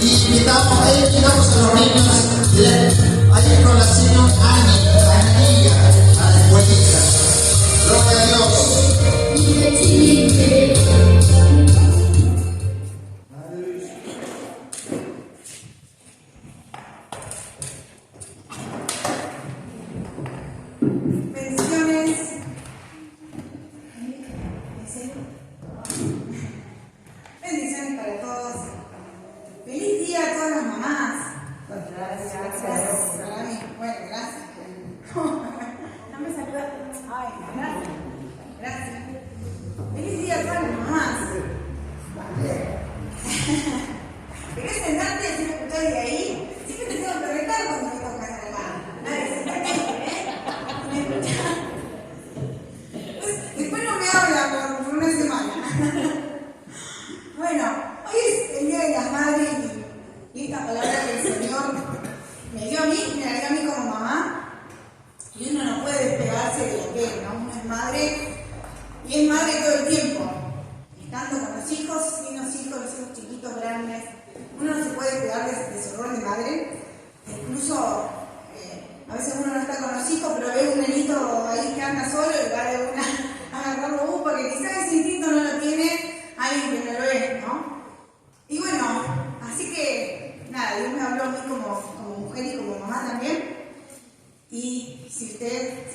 invitamos a los niños ahí con la señora Anilla, a la escuelita. Gloria a Dios. Bendiciones para todos. Feliz día a todas las mamás. Gracias. Para mí. Bueno, gracias. No me saludaste. Ay, gracias. Gracias. Feliz día a todas las mamás. ¿Querés sentarte y decir escuchar de ahí? Siempre te tengo que retar cuando me tocas acá. Dale, sentate, ¿Me escuchás? Después no me habla por una semana. Bueno, hoy es el Día de las Madres y esta palabra que el Señor me dio a mí, me la dio a mí como mamá. Y uno no puede despegarse de lo que es, ¿no? Uno es madre y es madre todo el tiempo. Estando con los hijos, sin los hijos chiquitos, grandes. Uno no se puede despegar de su rol de madre. Incluso, a veces uno no está con los hijos, pero ve un nenito ahí que anda solo y va de una a agarrarlo porque quizás ese instinto no lo tiene alguien que no lo es, ¿no? Y bueno, así que, nada, Dios me habló a mí como mujer y como mamá también. Y si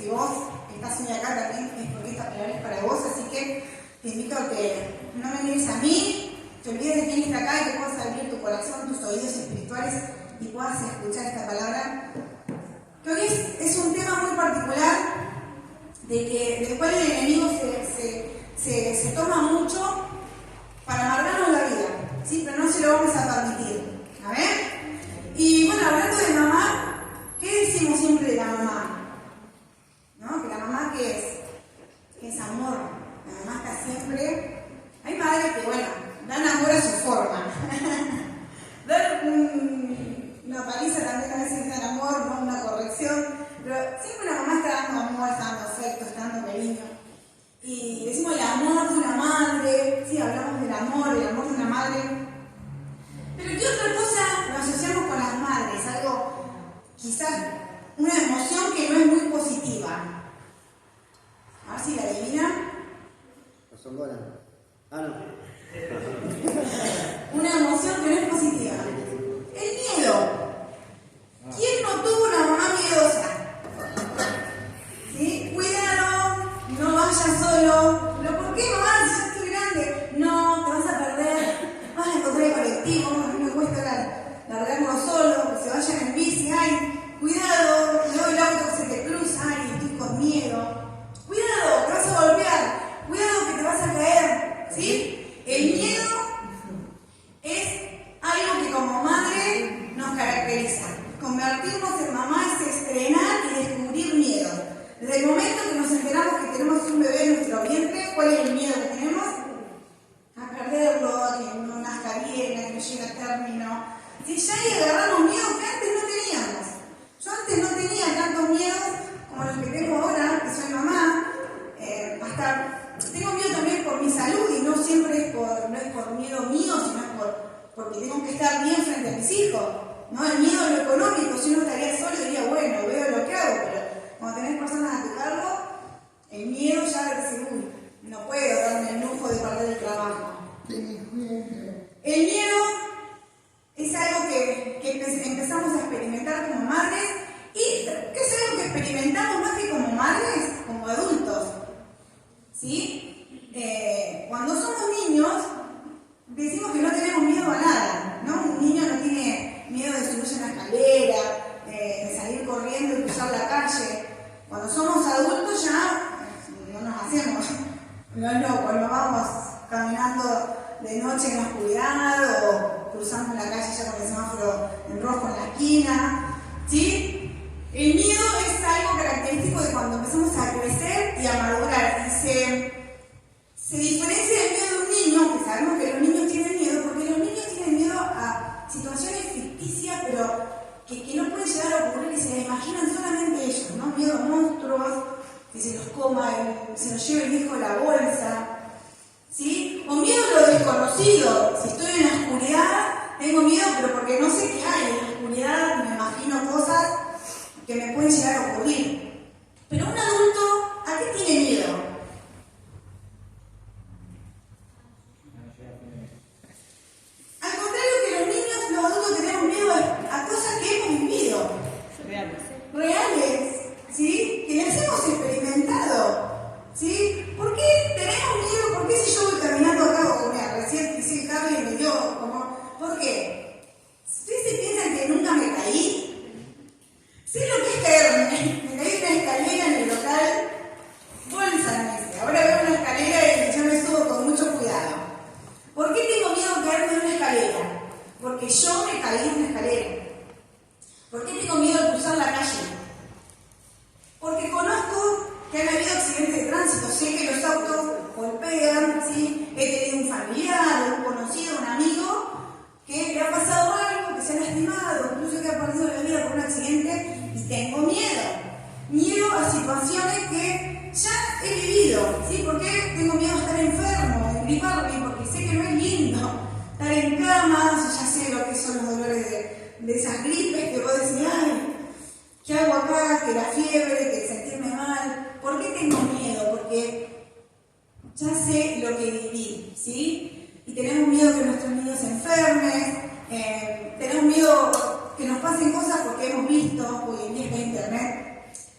vos estás hoy acá también, es porque esta palabra es para vos, así que te invito a que no me mires a mí, te olvides de quién está acá y que puedas abrir tu corazón, tus oídos espirituales y puedas escuchar esta palabra. Que hoy es un tema muy particular, del cual el enemigo se toma mucho para amargarnos la vida, ¿sí? Pero no se lo vamos a permitir. A ver. Y bueno, hablando de mamá, ¿qué decimos siempre de la mamá? ¿No? Que la mamá ¿qué es amor. La mamá está siempre. Hay madres que, bueno, dan amor a su forma. Dar una paliza también a veces dan amor, no una corrección. Pero siempre la mamá está dando amor, está dando afecto, está dando cariño. Y decimos el amor de una madre, sí, hablamos del amor de una madre. Pero ¿qué otra cosa nos asociamos con las madres? Algo, quizás, una emoción que no es muy positiva. A ver si la adivina. Los songolas. Ah, no. Una emoción que no es positiva. El miedo. ¿Quién no tuvo una mamá miedosa? ¿Sí? Cuidado, no vayas solo. ¿Pero por qué, mamá? Si ya estoy grande. No, te vas a perder. Vas a encontrar el colectivo. A mí me cuesta largarlo solo. Que se vayan en bici. Ay, cuidado. Luego el auto que se te cruza. Ay, estoy con miedo. Cuidado, te vas a golpear. Cuidado que te vas a caer. ¿Sí? El miedo es algo que como madre nos caracteriza. Convertirnos en mamá es estrenar y descubrir miedo. Desde el momento que nos enteramos que tenemos un bebé en nuestro vientre, ¿cuál es el miedo que tenemos? A perderlo, a que no nazca bien, a que no llegue a término. Si ya ahí agarramos miedos que antes no teníamos. Yo antes no tenía tantos miedos como los que tengo ahora, que soy mamá. Hasta tengo miedo también por mi salud y no siempre no es por miedo mío, sino porque tengo que estar bien frente a mis hijos. ¿No? El miedo a lo económico, si uno estaría solo diría, bueno, veo lo que hago, pero cuando tenés personas a tu cargo, el miedo ya es decir, uy, no puedo darme el lujo de perder el trabajo. El miedo es algo que empezamos a experimentar como madres y que es algo que experimentamos más que como madres, como adultos. ¿Sí? Cuando somos niños, decimos que no tenemos miedo a nada, ¿no? Un niño no tiene miedo de subirse a una escalera, de salir corriendo y cruzar la calle. Cuando somos adultos ya no nos hacemos cuando vamos caminando de noche en la oscuridad o cruzamos la calle ya con el semáforo en rojo en la esquina. ¿Sí? El miedo es algo característico de cuando empezamos a crecer y a madurar. Y se diferencia del miedo de un niño, que sabemos que los niños tienen miedo, porque los niños tienen miedo a situaciones ficticias, pero que no pueden llegar a ocurrir y se las imaginan solamente ellos, ¿no? Miedo a monstruos, que se los coma, se los lleve el hijo a la bolsa, ¿sí? O miedo a lo desconocido. Si estoy en la oscuridad, tengo miedo, pero porque que me pueden llegar a ocurrir. Pero un adulto, ¿a qué tiene miedo? Al contrario que los niños, los adultos tenemos miedo a cosas que hemos vivido. Reales, ¿sí? Que las hemos experimentado, ¿sí? ¿Por qué tenemos miedo? ¿Por qué si yo voy caminando acá, o mira, recién hice el cable y me dio como... ¿Por qué? ¿Ustedes se piensan que nunca me caí? Sé lo que es caerme. Me caí en una escalera en el local, bolsa, ahora veo una escalera y yo me subo con mucho cuidado. ¿Por qué tengo miedo a caerme en una escalera? Porque yo me caí en una escalera. ¿Por qué tengo miedo de cruzar la calle? Porque conozco que han habido accidentes de tránsito, sé que los autos golpean, ¿sí? He tenido un familiar, un conocido, un amigo que le ha pasado algo, que se ha lastimado, incluso que ha perdido la vida por un accidente, y tengo miedo. Miedo a situaciones que ya he vivido, ¿sí? ¿Por qué tengo miedo a estar enfermo, de griparme? Porque sé que no es lindo estar en cama, ya sé lo que son los dolores de esas gripes que vos decís, ay, ¿qué hago acá? Que la fiebre, que sentirme mal. ¿Por qué tengo miedo? Porque ya sé lo que viví, ¿sí? Y tenemos miedo que nuestros niños se enfermen, tenemos miedo que nos pasen cosas porque hemos visto, hoy en día está internet.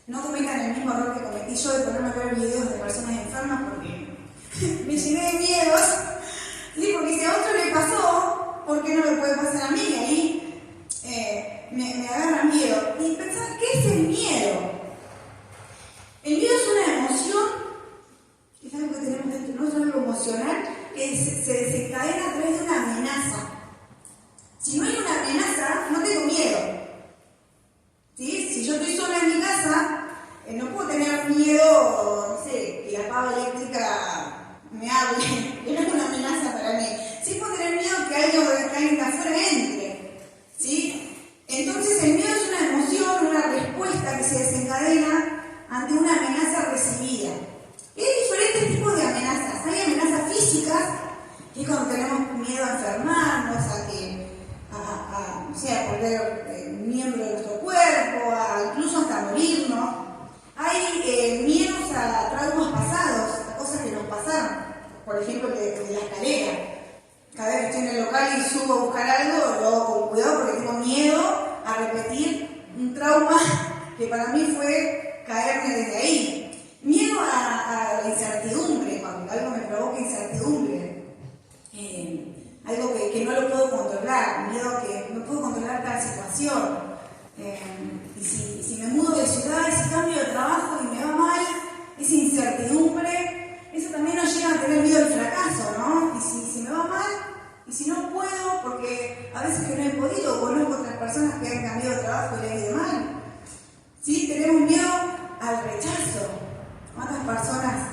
No cometan el mismo error que cometí yo de ponerme a ver videos de personas enfermas porque me llené de miedos, ¿sí? Porque si a otro le pasó, ¿por qué no me puede pasar a mí? Y ahí me agarra miedo. Y pensar, ¿qué es el miedo? El miedo es una emoción, es algo que tenemos dentro, no es algo emocional, que se desencadena a través de una amenaza. Si no hay una amenaza, no tengo miedo. ¿Sí? Si yo estoy sola en mi casa, no puedo tener miedo, no sé, que la pava eléctrica me hable, que no es una amenaza para mí. Sí puedo tener miedo que alguien de afuera entre. ¿Sí? Entonces el miedo es una emoción, una respuesta que se desencadena ante una amenaza recibida. Y hay diferentes tipos de amenazas. Hay amenazas físicas, que es cuando tenemos miedo a enfermarnos, no sé, a perder miembro de nuestro cuerpo, incluso hasta morirnos. Hay miedos a traumas pasados, a cosas que nos pasaron. Por ejemplo, de la escalera. Cada vez que estoy en el local y subo a buscar algo, lo hago con cuidado porque tengo miedo a repetir un trauma que para mí fue caerme desde ahí. Miedo a la incertidumbre, cuando algo me provoca incertidumbre. Algo que no lo puedo controlar, miedo a que no puedo controlar tal situación. Y si me mudo de ciudad, si cambio de trabajo y me va mal, esa incertidumbre, eso también nos lleva a tener miedo al fracaso, ¿no? Y si me va mal, y si no puedo, porque a veces que no he podido, conozco otras personas que han cambiado de trabajo y le ha ido mal. ¿Sí? Tenemos miedo al rechazo. ¿Cuántas personas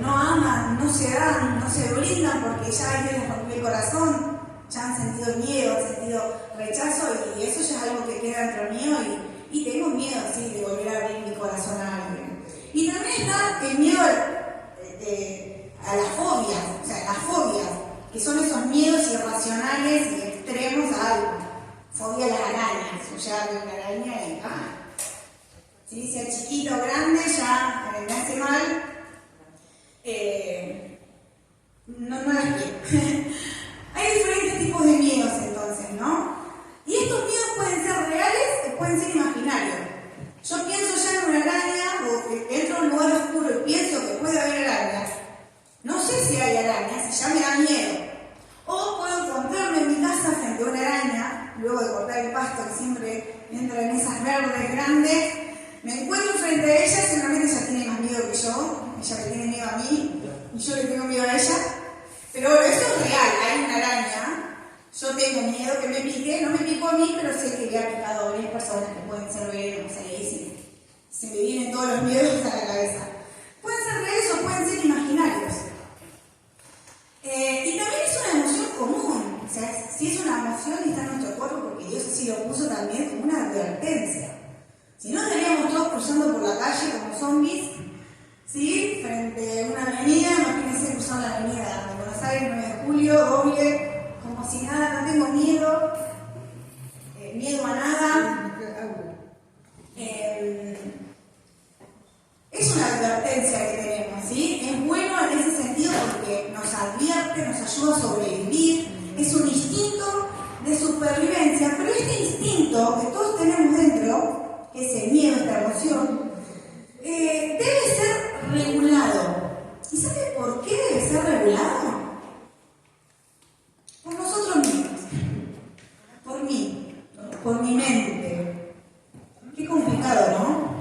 no aman, no se dan, no se brindan porque ya alguien les rompió el corazón? Ya han sentido miedo, han sentido rechazo y eso ya es algo que queda dentro mío y tengo miedo, sí, de volver a abrir mi corazón a alguien. Y también está el miedo a las fobias, o sea, las fobias, que son esos miedos irracionales y extremos a algo. Fobia a las arañas, o ya veo una araña y ¿sí? Sea chiquito o grande, ya me hace mal, no las quiero. Hay diferentes tipos de miedos entonces, ¿no? Y estos miedos pueden ser reales o pueden ser imaginarios. Yo pienso ya en una araña o que entro a un lugar oscuro y pienso que puede haber arañas. No sé si hay arañas y ya me da miedo. O puedo encontrarme en mi casa frente a una araña, luego de cortar el pasto que siempre entra en esas verdes grandes. Me encuentro frente a ella, seguramente ella tiene más miedo que yo. Ella me tiene miedo a mí y yo le tengo miedo a ella. Pero bueno, eso es real, hay una araña, yo tengo miedo que me pique, no me picó a mí, pero sé que le ha picado a varias personas que pueden ser venenos, ahí se me vienen todos los miedos a la cabeza. Pueden ser reales o pueden ser imaginarios. Y también es una emoción común, o sea, si es una emoción y está en nuestro cuerpo, porque Dios así lo puso también como una advertencia. Si no, estaríamos todos cruzando por la calle como zombies, ¿sí? Frente a una avenida, imagínense cruzar la avenida de Buenos Aires, 9 de julio, doble, como si nada, no tengo miedo, miedo a nada. de supervivencia, pero este instinto que todos tenemos dentro, que es el miedo, esta emoción, debe ser regulado. ¿Y sabe por qué debe ser regulado? Por nosotros mismos, por mí, por mi mente. Qué complicado, ¿no?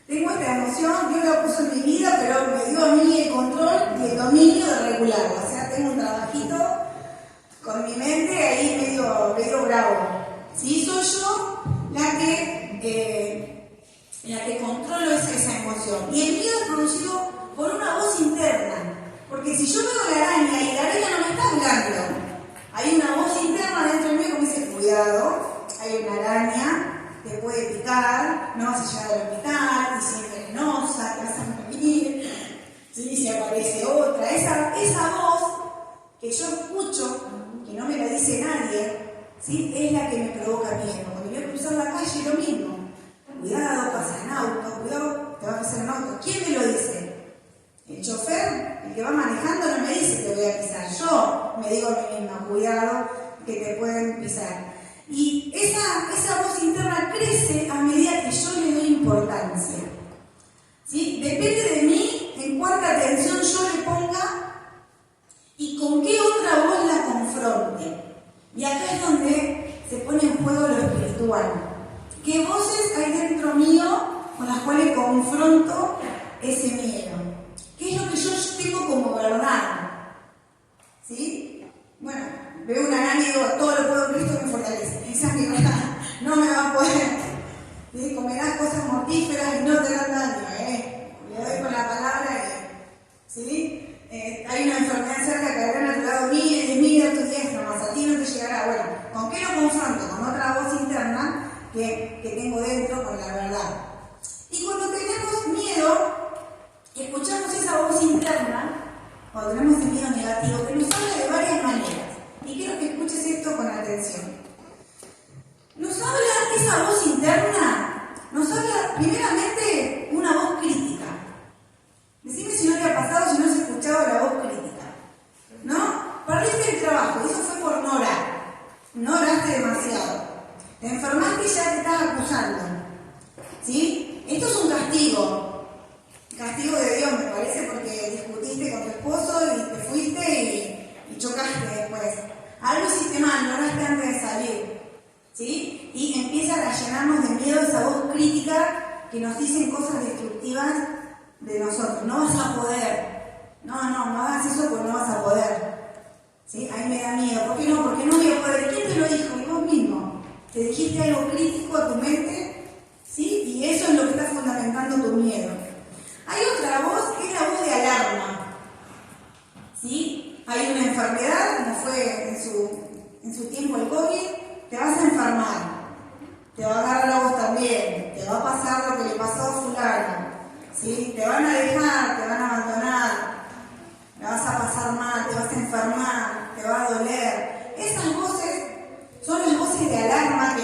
Tengo esta emoción, Dios la puso en mi vida, pero me dio a mí el control y el dominio de regularla. O sea, tengo un trabajito con mi mente ahí medio bravo. ¿Sí? Soy yo la que controlo esa emoción. Y el miedo es producido por una voz interna. Porque si yo veo la araña y la araña no me está hablando, hay una voz interna dentro de mí que me dice, cuidado, hay una araña, te puede picar, no vas a llegar al hospital, y si es venenosa, te vas a morir, ¿sí? Si aparece otra. Esa voz que yo escucho, que no me la dice nadie, ¿sí? Es la que me provoca miedo. Cuando voy a cruzar la calle, lo mismo. Cuidado, pasa en auto, cuidado, te va a pasar en auto. ¿Quién me lo dice? El chofer, el que va manejando, no me dice te voy a pisar. Yo me digo a mí misma, cuidado, que te pueden pisar. Y esa voz interna crece a medida que yo le doy importancia. ¿Sí? Depende de mí en cuánta atención yo le ponga y con qué otra voz la confronte. Y acá es donde se pone en juego lo espiritual. ¿Qué voces hay dentro mío con las cuales confronto ese miedo? ¿Qué es lo que yo tengo como verdad? ¿Sí? Bueno, veo una araña y digo, todo lo puedo en Cristo que me fortalece. Esa es mi verdad. No me va a poder. ¿Sí? Comerás cosas mortíferas y no te dan daño. Le doy con la palabra. ¿Sí? Hay una enfermedad cerca que habrán a tu lado mira tu diestra, más a ti no te llegará. Bueno, ¿con qué lo confronto? Con otra voz interna que tengo dentro, con la verdad. Y cuando tenemos miedo, escuchamos esa voz interna, cuando tenemos el miedo negativo, que nos habla de varias maneras. Y quiero que escuches esto con atención. Nos habla esa voz interna, nos habla primeramente una voz crítica. Decime si no te ha pasado, si no has escuchado la voz crítica. ¿No? Perdiste el trabajo, eso fue por no orar. No oraste demasiado. Te enfermaste y ya te estás acusando. ¿Sí? Esto es un castigo. Castigo de Dios, me parece, porque discutiste con tu esposo y te fuiste y chocaste después. Algo hiciste mal, no oraste antes de salir. ¿Sí? Y empiezan a llenarnos de miedo esa voz crítica que nos dicen cosas destructivas de nosotros. No vas a poder. No hagas eso porque no vas a poder. ¿Sí? Ahí me da miedo. ¿Por qué no? Porque no voy a poder. ¿Quién te lo dijo? Y vos mismo. Te dijiste algo crítico a tu mente, ¿sí? Y eso es lo que está fundamentando tu miedo. Hay otra voz que es la voz de alarma. ¿Sí? Hay una enfermedad, como fue en su tiempo el COVID, te vas a enfermar. Te va a agarrar a vos también. Te va a pasar lo que le pasó a fulano. ¿Sí? Te van a dejar, te van a abandonar. La vas a pasar mal, te vas a enfermar, te va a doler. Esas voces son las voces de alarma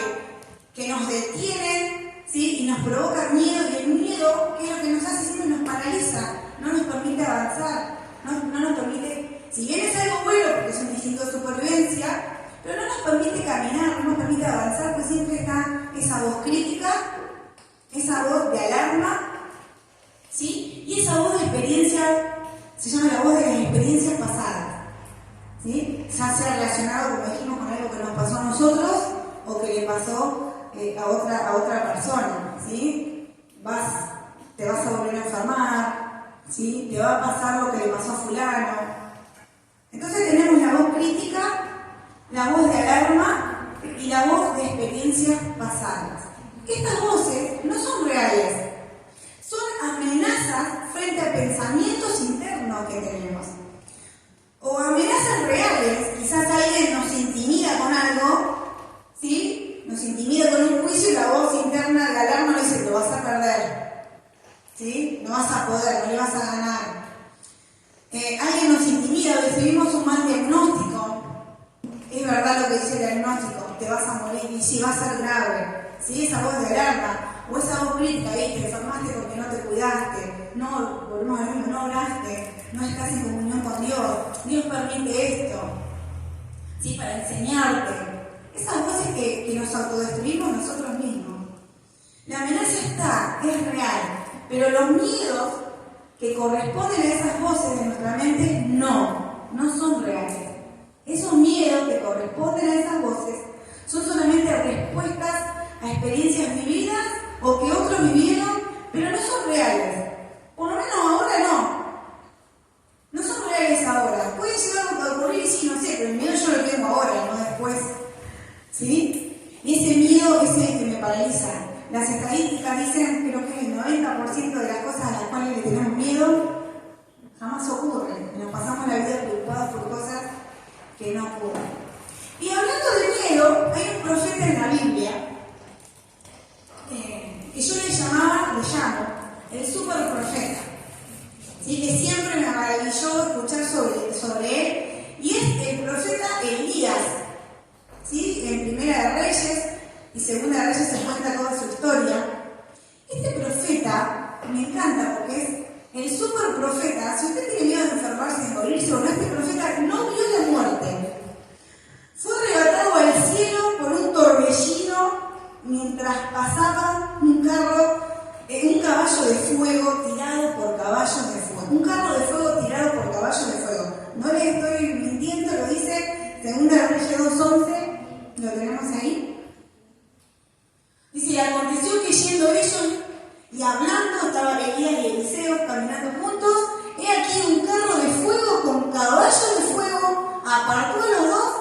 que nos detienen, ¿sí? Y nos provocan miedo, y el miedo, ¿qué es lo que nos hace? Siempre nos paraliza, no nos permite avanzar, no nos permite, si bien es algo bueno porque es un instinto de supervivencia, pero no nos permite caminar, no nos permite avanzar, pues siempre está esa voz crítica, esa voz de alarma, ¿sí? Y esa voz de experiencia, se llama la voz de las experiencias pasadas. ¿Sí? Ya sea relacionado, como dijimos, con algo que nos pasó a nosotros o que le pasó a otra persona. ¿Sí? Te vas a volver a enfermar, ¿sí? Te va a pasar lo que le pasó a fulano. Entonces tenemos la voz crítica, la voz de alarma y la voz de experiencias pasadas. Estas voces no son reales, son amenazas frente a pensamientos internos que tenemos. O amenazas reales, quizás alguien nos intimida con algo, ¿sí? Nos intimida con un juicio y la voz interna de la alarma nos dice, lo vas a perder, ¿sí? No vas a poder, no le vas a ganar. Alguien nos intimida, recibimos un mal diagnóstico, es verdad lo que dice el diagnóstico, te vas a morir y sí, va a ser grave, ¿sí? Esa voz de alarma, o esa voz crítica, te enfermaste porque no te cuidaste, no, volvemos al mismo, no oraste, no estás en comunión con Dios, Dios permite esto, ¿sí? Para enseñarte, La amenaza está, es real, pero los miedos que corresponden a esas voces de nuestra mente no son reales. Esos miedos que corresponden a esas voces son solamente respuestas a experiencias vividas o que otros vivieron, pero no son reales. Por lo menos ahora no son reales ahora. Puede llegar a ocurrir, sí, no sé, pero el miedo yo lo tengo ahora, no después. ¿Sí? Y ese miedo es el que me paraliza. Las estadísticas dicen, creo que el 90% de las cosas a las cuales le tenemos miedo jamás ocurren. Nos pasamos la vida preocupados por cosas que no ocurren. Y hablando de miedo, hay un profeta en la Biblia que yo le llamo el super profeta. ¿Sí? Que siempre me maravilló escuchar sobre él. Y es el profeta Elías. ¿Sí? En Primera de Reyes y Segunda de Reyes se cuenta toda su historia. Este profeta me encanta porque es el super profeta. Si usted tiene miedo de enfermarse, de morirse o no, este profeta no vio la muerte. Fue arrebatado al cielo por un torbellino mientras pasaba un caballo de fuego tirado por caballos de fuego. Un carro de fuego tirado por caballos de fuego. No le estoy mintiendo, lo dice Segunda de Reyes 2:11. ¿Lo tenemos ahí? Dice, y aconteció que yendo ellos y hablando, estaban Elías y Eliseo caminando juntos, he aquí un carro de fuego con caballos de fuego apartó a los dos,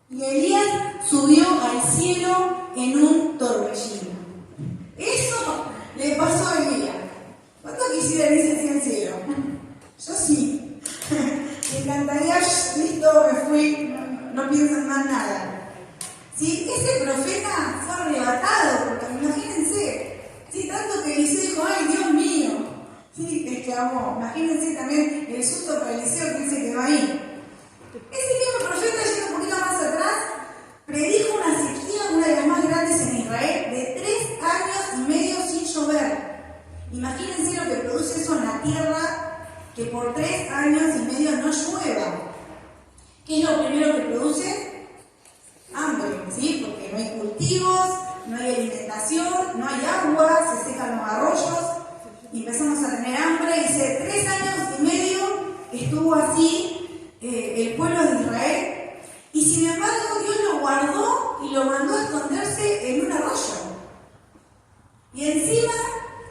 y Elías subió al cielo en un torbellino. Eso le pasó a Elías. ¿Cuánto quisiera irse hacia el cielo? Yo sí. Me encantaría, listo, me fui, no pienso en más nada. ¿Sí? Ese profeta fue arrebatado, porque imagínense, ¿sí? Tanto que Eliseo dijo, ¡ay, Dios mío! ¿Sí? Exclamó. Imagínense también el susto para Eliseo que él se quedó ahí. Ese mismo profeta, yendo un poquito más atrás, predijo una sequía, una de las más grandes en Israel, de 3 años y medio sin llover. Imagínense lo que produce eso en la tierra, que por 3 años y medio no llueva. ¿Qué es lo primero que produce? Hambre, ¿sí? Porque no hay cultivos, no hay alimentación, no hay agua, se secan los arroyos y empezamos a tener hambre. Y hace 3 años y medio estuvo así el pueblo de Israel, y sin embargo Dios lo guardó y lo mandó a esconderse en un arroyo. Y encima,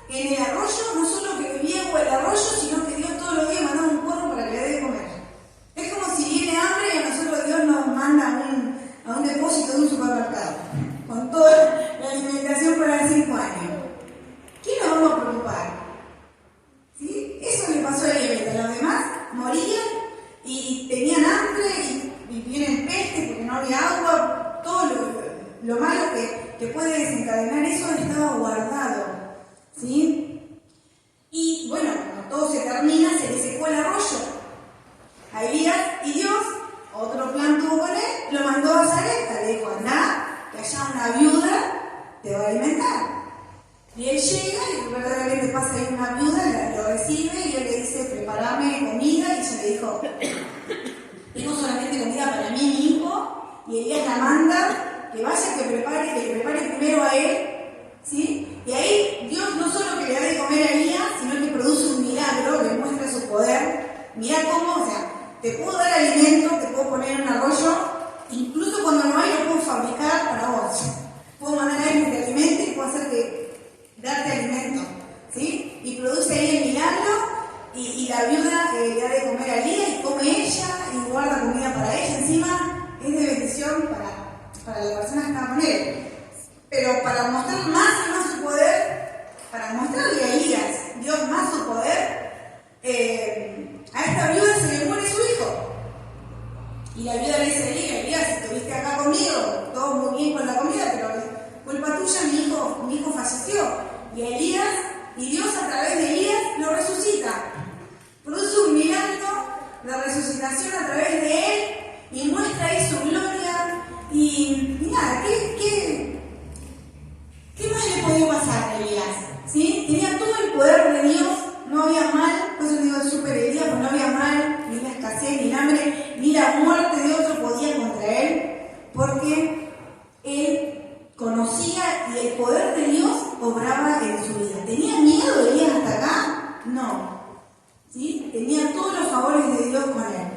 en el arroyo, no solo que bebía agua del arroyo, sino que Dios todos los días mandaba un cuervo para que le dé de comer. Es como si viene hambre y a nosotros Dios nos manda a un depósito de un supermercado, con toda la alimentación para 5 años. ¿Qué nos vamos a preocupar? ¿Sí? Eso le pasó a Elías. Los demás morían y tenían hambre y vienen peste porque no había agua. Todo lo malo que puede desencadenar eso estaba guardado. ¿Sí? Y bueno, cuando todo se termina, se le secó el arroyo a Elías, y Dios, otro plan tuvo con él, lo mandó a Zarepta. Le dijo, anda, que allá una viuda te va a alimentar. Y él llega y verdaderamente pasa ahí una viuda, lo recibe y él le dice, prepárame comida. Y ella le dijo, tengo solamente comida para mí y mi hijo. Y Elías la manda que vaya, que prepare primero a él. ¿Sí? Y ahí Dios no solo que le da de comer a Elías, sino que produce un milagro, le muestra su poder. Mirá cómo, o sea, te puedo dar alimento, te puedo poner en un arroyo, incluso cuando no hay, lo puedo fabricar para vos. Puedo mandar a alguien que te alimente y puedo hacer darte alimento. ¿Sí? Y produce ahí el milagro, y la viuda le da de comer a Elías y come ella y guarda comida para ella. Encima es de bendición para la persona que está con él. Pero para mostrar más y más su poder, para mostrarle a Elías, Dios más su poder, a esta viuda se le muere su hijo. Y la viuda le dice a Elías, si estuviste acá conmigo, todo muy bien con la comida, pero culpa tuya, mi hijo falleció. Y Elías, y Dios a través de Elías lo resucita. Produce un milagro, la resucitación a través de él, y muestra ahí su gloria. Y nada, ¿qué más le podía pasar a Elías? ¿Sí? Tenía todo el poder de Dios, no había mal, por eso digo super Elías, pues no había mal, ni la escasez, ni el hambre, ni la muerte de otro podía contra él, porque él conocía y el poder de Dios obraba en su vida. ¿Tenía miedo Elías hasta acá? No. ¿Sí? Tenía todos los favores de Dios con él.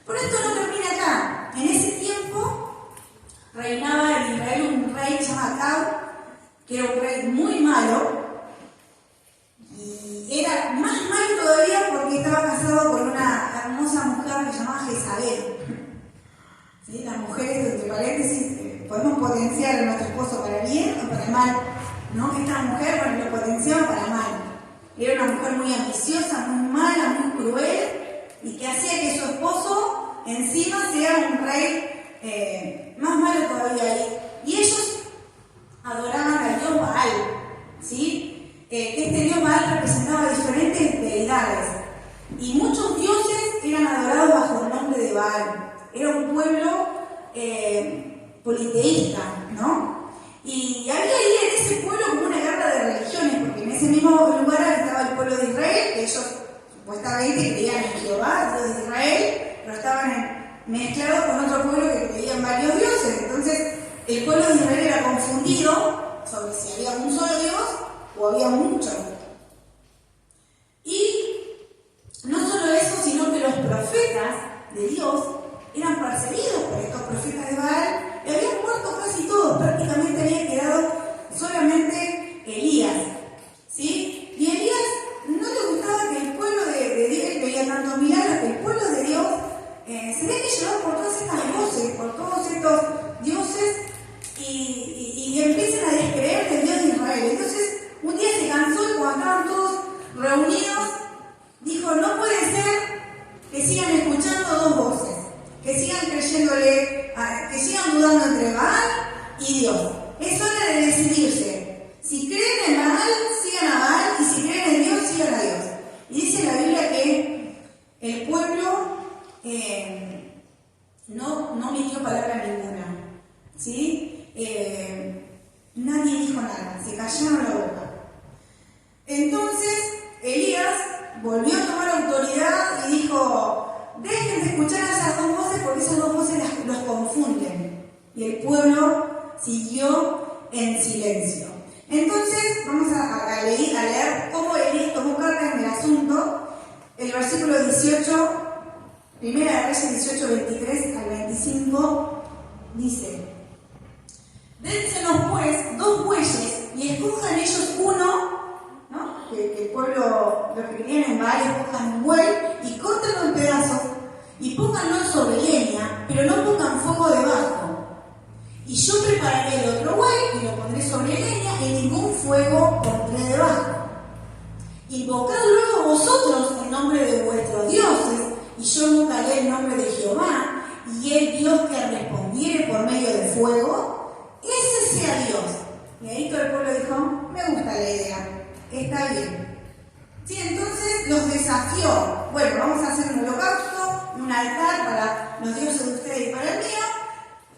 Por esto no termina acá. En ese tiempo reinaba en Israel un rey llamado Acab, que era un rey muy malo, y era más malo todavía porque estaba casado con una hermosa mujer que se llamaba Jezabel. ¿Sí? Las mujeres, entre paréntesis, podemos potenciar a nuestro esposo para bien o para mal, ¿no? Esta mujer, bueno, lo potenciaba para mal. Era una mujer muy ambiciosa, muy mala, muy cruel, y que hacía que su esposo encima sea un rey más malo todavía. Y ellos adoraban al dios Baal, ¿sí? Este dios Baal representaba diferentes deidades, y muchos dioses eran adorados bajo el nombre de Baal. Era un pueblo politeísta, ¿no? Y había ahí en ese pueblo como una guerra de religiones, porque en ese mismo lugar estaba el pueblo de Israel, que ellos supuestamente creían en Jehová, Dios de Israel, pero estaban mezclados con otro pueblo que creían varios dioses. Entonces, el pueblo de Israel era confundido sobre si había un solo Dios o había muchos. Y no solo eso, sino que los profetas de Dios eran perseguidos por estos profetas de Baal, y habían muerto casi todos, prácticamente había quedado solamente Elías, ¿sí? Y Elías no le gustaba que el pueblo de Dios, él veía tantos milagros, que el pueblo de Dios se deje llevar por todas estas voces, por todos estos dioses, y empiezan a descreer del Dios de Israel. Entonces, un día se cansó y cuando estaban todos reunidos, dijo, no puede ser que sigan escuchando dos voces, que sigan creyéndole, que sigan dudando entre Baal y Dios. Es hora de decidirse. Si creen en Baal, sigan a Baal, y si creen en Dios, sigan a Dios. Y dice la Biblia que el pueblo no emitió palabra ninguna, ¿sí? Nadie dijo nada, se callaron la boca. Entonces Elías volvió a tomar autoridad y dijo, dejen de escuchar a esas dos voces porque esas dos voces los confunden. Y el pueblo siguió en silencio. Entonces vamos a leer cómo Elías tomó carga en el asunto. El versículo 18, Primera de Reyes 18, 23 al 25, dice, dénsenos pues 2 bueyes y escojan ellos uno, ¿no? Que el pueblo, los que querían en Baal, escojan un buey y córtenlo en pedazos y pónganlo sobre leña, pero no pongan fuego debajo. Y yo prepararé el otro buey y lo pondré sobre leña y ningún fuego pondré debajo. Invocad luego vosotros el nombre de vuestros dioses, y yo invocaré el nombre de Jehová, y el Dios que respondiere por medio de fuego, ese sea Dios. Y ahí todo el pueblo dijo, me gusta la idea, está bien. Sí, entonces los desafió. Bueno, vamos a hacer un holocausto, un altar para los dioses de ustedes y para el mío,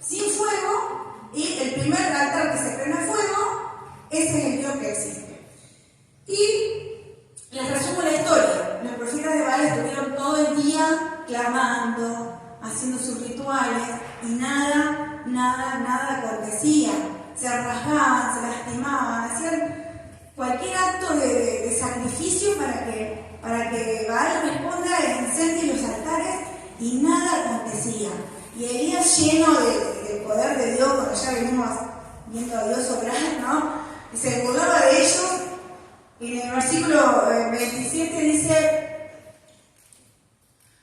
sin fuego, y el primer altar que se prenda fuego, ese es el Dios que existe. Y les resumo la historia. Los profetas de Baal estuvieron todo el día clamando, haciendo sus rituales, y nada acontecía. Se rasgaban, se lastimaban, hacían cualquier acto de sacrificio para que Baal responda e incendie los altares, y nada acontecía. Y Elías, lleno del poder de Dios, cuando ya venimos viendo a Dios obrar, ¿no? Y se burlaba de ellos. Y en el versículo 27 dice,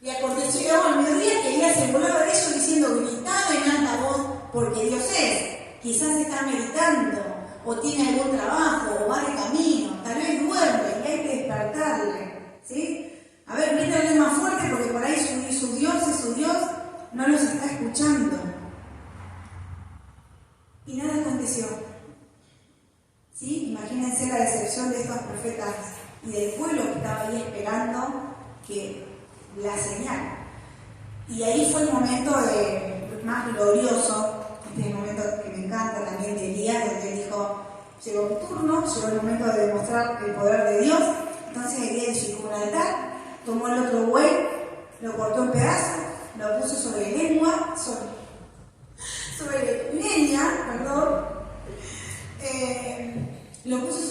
y aconteció luego al mediodía que Elías se burlaba de ellos diciendo, gritad en alta voz, porque Dios es. Quizás está meditando, o tiene algún trabajo, o va de camino, tal vez duerme y hay que despertarle, ¿sí? A ver, grítenle más fuerte porque por ahí su Dios no los está escuchando. Y nada aconteció. ¿Sí? Imagínense la decepción de estos profetas y del pueblo que estaba ahí esperando que la señal. Y ahí fue el momento más glorioso, este es el momento que me encanta también de Elías, donde él dijo, llegó mi turno, llegó el momento de demostrar el poder de Dios. Entonces Elías edificó un altar, tomó el otro buey, lo cortó en pedazos, lo puso sobre leña, lo puso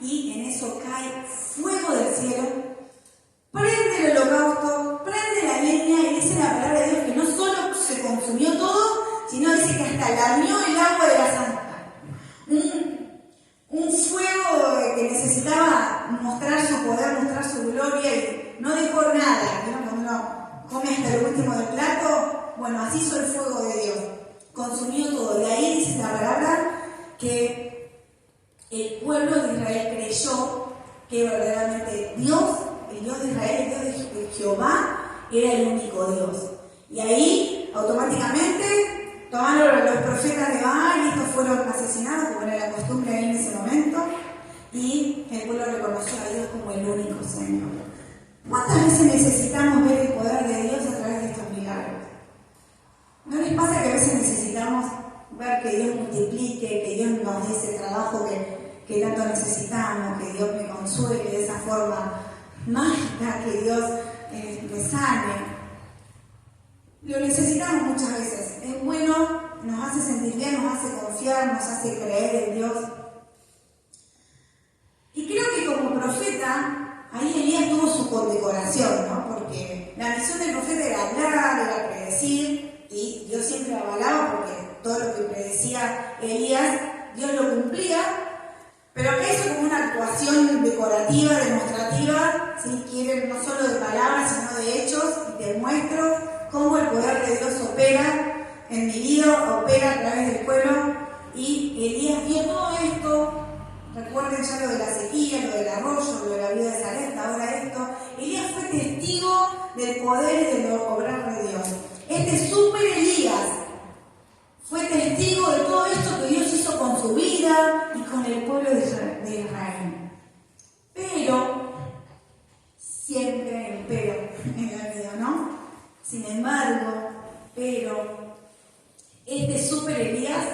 y en eso cae fuego del cielo, prende el holocausto, prende la leña y dice la palabra de Dios que no solo se consumió todo, sino dice que hasta lamió el agua de la zanja. Un fuego que necesitaba mostrar su poder, mostrar su gloria y no dejó nada. ¿Vieron cuando uno come hasta el último del plato? Bueno, así hizo el fuego de Dios. Consumió todo. De ahí dice la palabra que el pueblo de Israel creyó que verdaderamente Dios, el Dios de Israel, el Dios de Jehová, era el único Dios. Y ahí, automáticamente, tomaron los profetas de Baal y estos fueron asesinados, como era la costumbre ahí en ese momento, y el pueblo reconoció a Dios como el único Señor. ¿Cuántas veces necesitamos ver el poder de Dios a través de estos milagros? ¿No les pasa que a veces necesitamos ver que Dios multiplique, que Dios nos dé ese trabajo que tanto necesitamos, que Dios me consuele de esa forma mágica, que Dios me sane? Lo necesitamos muchas veces. Es bueno, nos hace sentir bien, nos hace confiar, nos hace creer en Dios. Y creo que como profeta, ahí Elías tuvo su condecoración, ¿no? Porque la misión del profeta era hablar, era predecir, y Dios siempre avalaba porque todo lo que predecía Elías, Dios lo cumplía. Pero acá hizo como una actuación decorativa, demostrativa, si quieren, no solo de palabras, sino de hechos, y te muestro cómo el poder de Dios opera en mi vida, opera a través del pueblo. Y Elías vio todo esto. Recuerden ya lo de la sequía, lo del arroyo, lo de la vida de Sarepta, ahora esto. Elías fue testigo del poder y del obrar de Dios. Este super Elías fue testigo de todo esto que Dios hizo con su vida y con el pueblo de Israel. Pero, siempre hay un pero en la vida, ¿no? Sin embargo, pero, este super Elías,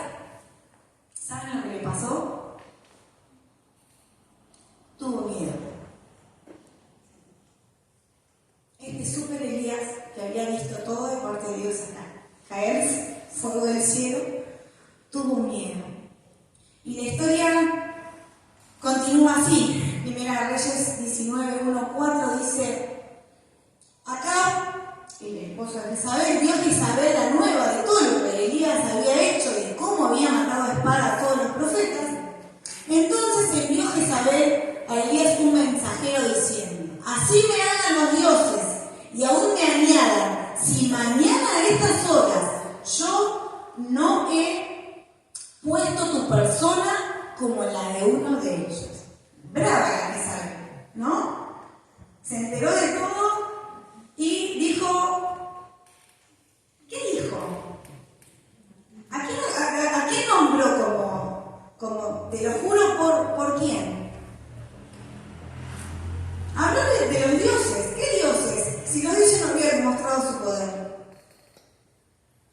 ¿saben lo que le pasó? Tuvo miedo. Este super Elías, que había visto todo de parte de Dios caer fuego del cielo, tuvo miedo. Y la historia continúa así. Primera Reyes 19:1-4 dice: acá el esposo de Jezabel vio a Jezabel la nueva de todo lo que Elías había hecho y de cómo había matado a espada a todos los profetas. Entonces envió Jezabel a Elías un mensajero diciendo: así me hagan los dioses y aún me añadan, si mañana a estas horas yo no he puesto tu persona como la de uno de ellos. Brava la Jezabel, ¿no? Se enteró de todo y dijo, ¿qué dijo? ¿A quién nombró como te lo juro por quién? Habló de los dioses. ¿Qué dioses? Si los dioses no habían demostrado su poder.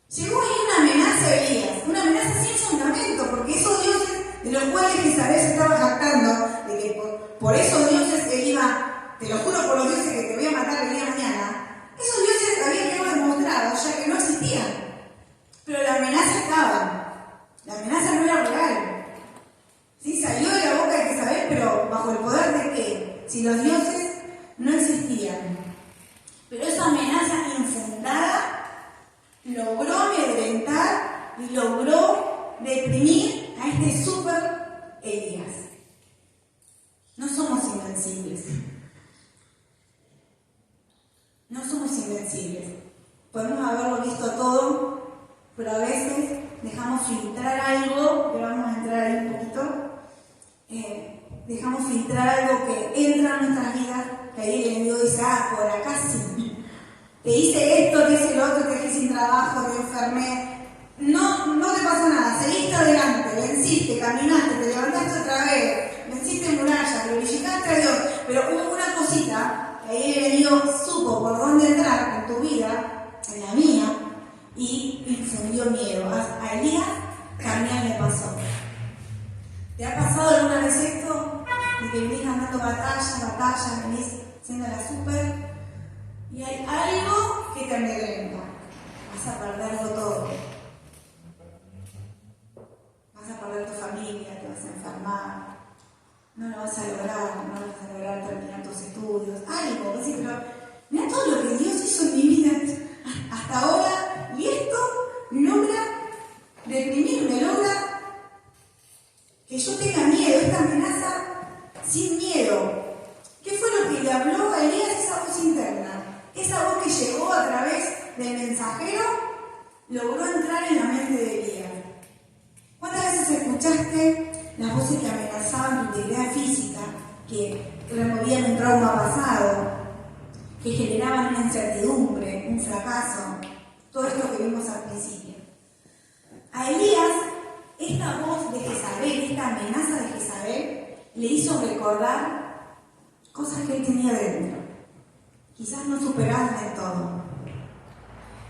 Llegó ahí una amenaza a Elías, una amenaza sin fundamento, porque esos dioses de los cuales Jezabel se estaba jactando, de que por esos dioses él iba, te lo juro por los dioses que te voy a matar el día de mañana, esos dioses habían quedado demostrados ya que no existían. Pero la amenaza estaba, la amenaza no era real. ¿Sí? Salió de la boca de Jezabel, pero bajo el poder de qué? Si los dioses no existían. Pero esa amenaza infundada logró amedrentar y logró deprimir a este super Elías. No somos invencibles. No somos invencibles. Podemos haberlo visto todo, pero a veces dejamos filtrar algo, que vamos a entrar ahí un poquito, dejamos filtrar algo que entra en nuestras vidas, que ahí el enemigo dice, por acá sí. Te hice esto, te hice lo otro, te dejé sin trabajo, te enfermé. No te pasó nada, seguiste adelante, venciste, caminaste, te levantaste otra vez, venciste murallas, glorificaste a Dios. Pero hubo una cosita, que ahí el enemigo supo por dónde entrar en tu vida, en la mía, y infundió miedo. A Elías también le pasó. ¿Te ha pasado alguna vez esto? De que venís andando batalla, venís siendo la super, y hay algo que te amedrenta. Vas a perderlo todo. Vas a perder tu familia, te vas a enfermar, no lo vas vas a lograr terminar tus estudios, algo, así, pero mira todo lo que Dios hizo en mi vida hasta ahora, y esto logra deprimirme, logra que yo tenga miedo, esta amenaza sin miedo. ¿Qué fue lo que le habló a Elías esa voz interna? Esa voz que llegó a través del mensajero logró entrar en la mente de Elías. ¿Cuántas veces escuchaste las voces que amenazaban tu integridad física, que removían un trauma pasado, que generaban una incertidumbre, un fracaso? Todo esto que vimos al principio. A Elías, esta voz de Jezabel, esta amenaza de Jezabel, le hizo recordar cosas que él tenía dentro, quizás no superadas del todo.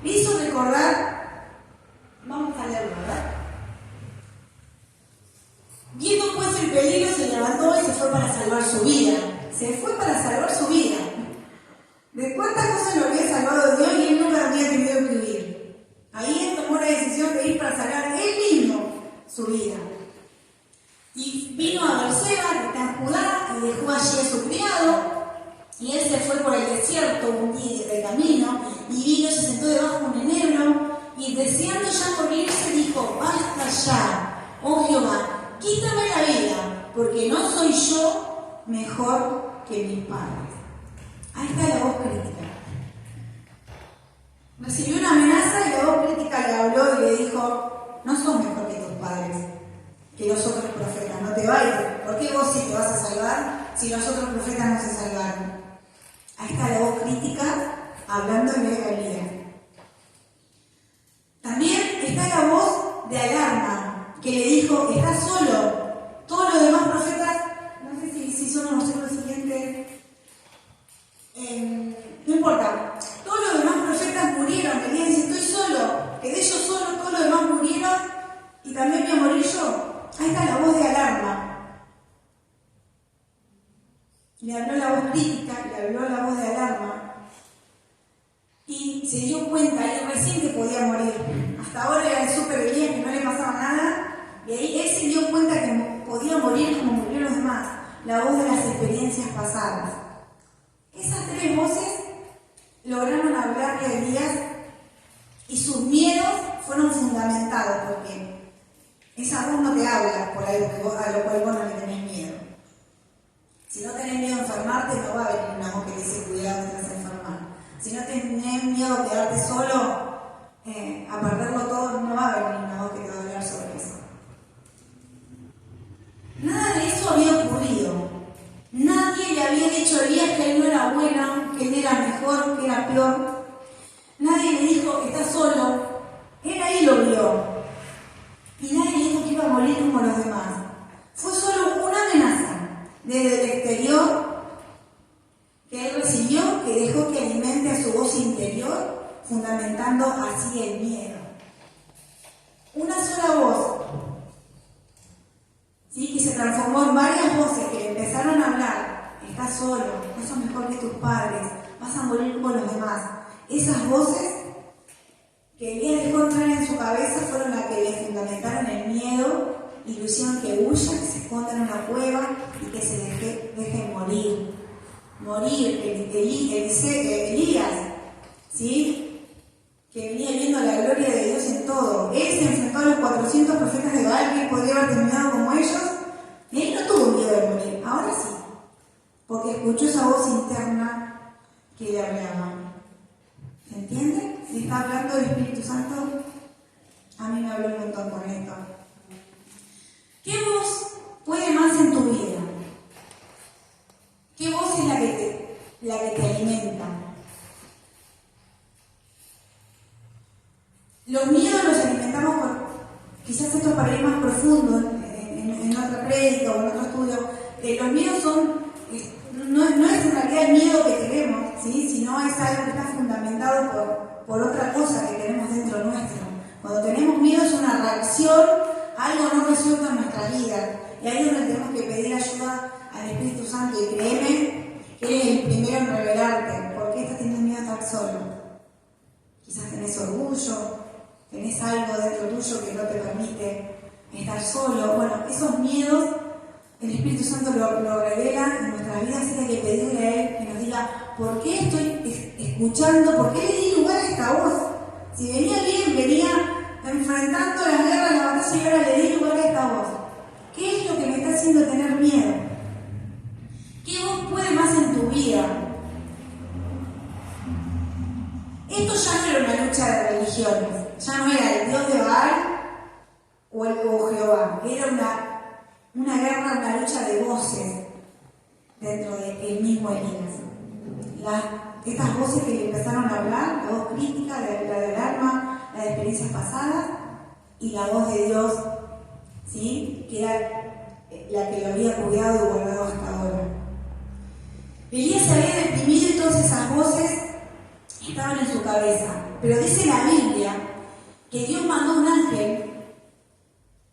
Le hizo recordar, vamos a leerlo, ¿verdad? Viendo pues el peligro, se levantó y se fue para salvar su vida. Se fue para salvar su vida. ¿De cuántas cosas lo había salvado Dios y él nunca había tenido que huir? Ahí él tomó la decisión de ir para salvar él mismo su vida. Y vino a Berseba, que está en Judá, y dejó allí a su criado, y él se fue por el desierto un día de camino, y vino, se sentó debajo de un enebro, y deseando ya morirse, dijo: basta ya, oh Jehová, quítame la vida, porque no soy yo mejor que mis padres. Ahí está la voz crítica. Recibió una amenaza y la voz crítica le habló y le dijo: no sos mejor que tus padres, que los otros profetas, no te vayas. ¿Por qué vos sí te vas a salvar si los otros profetas no se salvaron? Ahí está la voz crítica hablándole a Elías. También está la voz de alarma que le dijo: estás solo. Todos los demás profetas, no sé si son nosotros los siguientes, no importa. Todos los demás profetas murieron. Elías dice: estoy solo, quedé yo solo, todos los demás murieron y también voy a morir yo. Ahí está la voz de alarma. Le habló la voz crítica, le habló la voz de alarma. Y se dio cuenta, él recién que podía morir. Hasta ahora era el súper Elías, que no le pasaba nada. Y ahí él se dio cuenta que podía morir como murieron los demás. La voz de las experiencias pasadas. Esas tres voces lograron hablarle a Elías y sus miedos fueron fundamentados, porque esa voz no te habla por algo a lo cual vos no le tenés miedo. Si no tenés miedo a enfermarte, no va a venir una voz que te dice: cuidado, te vas a enfermar. Si no tenés miedo a quedarte solo, a perderlo todo, no va a venir una voz que te va a hablar sobre eso. Nada de eso había ocurrido. Nadie le había dicho a Elías que él no era bueno, que él era mejor, que era peor. Nadie le dijo: estás solo. Él ahí lo vio. Y nadie le dijo que iba a morir como los demás. Fue solo una amenaza desde el exterior que él recibió, que dejó que alimente a su voz interior, fundamentando así el miedo. Una sola voz, ¿sí?, que se transformó en varias voces que le empezaron a hablar: estás solo, no sos mejor que tus padres, vas a morir como los demás. Esas voces que Elías dejó entrar en su cabeza fueron las que le fundamentaron el miedo y lo hicieron que huya, que se esconda en una cueva y que se deje morir. Morir, Elías, ¿sí?, que venía viendo la gloria de Dios en todo. Él se enfrentó a los 400 profetas de Baal, que él podría haber terminado como ellos, y él no tuvo miedo de morir. Ahora sí, porque escuchó esa voz interna que le hablaba. ¿Se entiende? ¿Le está hablando del Espíritu Santo? A mí me habló un montón con esto. ¿Qué voz puede más en tu vida? ¿Qué voz es la que te alimenta? Los miedos los alimentamos por, quizás esto es para ir más profundo en otro crédito o en otro estudio. Los miedos no es en realidad el miedo que tenemos, ¿sí?, sino es algo que está fundamentado por otra cosa que tenemos dentro nuestro. Cuando tenemos miedo es una reacción a algo no resuelto en nuestra vida. Y ahí es donde tenemos que pedir ayuda al Espíritu Santo. Y créeme que Él es el primero en revelarte. ¿Por qué estás teniendo miedo a estar solo? Quizás tenés orgullo, tenés algo dentro tuyo que no te permite estar solo. Bueno, esos miedos el Espíritu Santo lo revela en nuestras vidas, así que hay que pedirle a Él que nos diga, ¿por qué estoy escuchando? ¿Por qué le di lugar a esta voz? Si venía bien, venía enfrentando las guerras, la batalla, y ahora le di lugar a esta voz. ¿Qué es lo que me está haciendo tener miedo? ¿Qué voz puede más en tu vida? Esto ya no era una lucha de religiones, ya no era el Dios de Baal o Jehová, era una guerra, una lucha de voces dentro del mismo Elías. Estas voces que le empezaron a hablar, la voz crítica, la de alarma, la de experiencias pasadas, y la voz de Dios, ¿sí? Que era la que lo había cuidado y guardado hasta ahora. Elías se había deprimido y todas esas voces estaban en su cabeza. Pero dice la Biblia que Dios mandó un ángel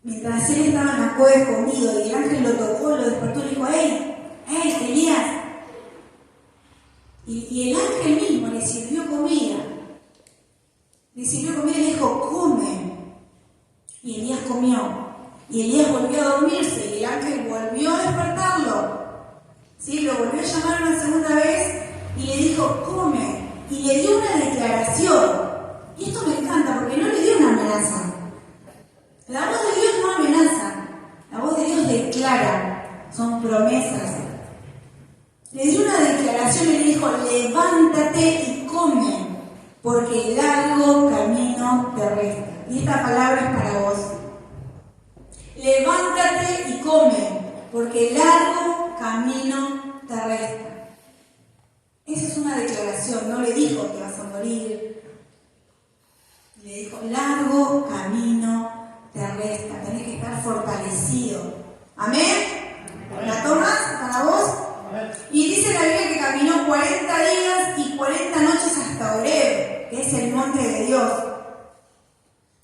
mientras él estaba en la cueva escondido, y el ángel lo tocó, lo despertó y le dijo, ¡Ey, Elías! Y el ángel mismo le sirvió comida. Le sirvió comida y le dijo, come. Y Elías comió. Y Elías volvió a dormirse y el ángel volvió a despertarlo. ¿Sí? Lo volvió a llamar una segunda vez y le dijo, come. Y le dio una declaración. Y esto me encanta porque no le dio una amenaza. La voz de Dios no amenaza. La voz de Dios declara. Son promesas. Le dio una declaración y le dijo, levántate y come, porque el largo camino te resta. Y esta palabra es para vos. Levántate y come, porque el largo camino te resta. Esa es una declaración, no le dijo que vas a morir. Le dijo, largo camino te resta, tenés que estar fortalecido. ¿Amén? ¿La tomas para vos? Y dice la Biblia que caminó 40 días y 40 noches hasta Horeb, que es el monte de Dios.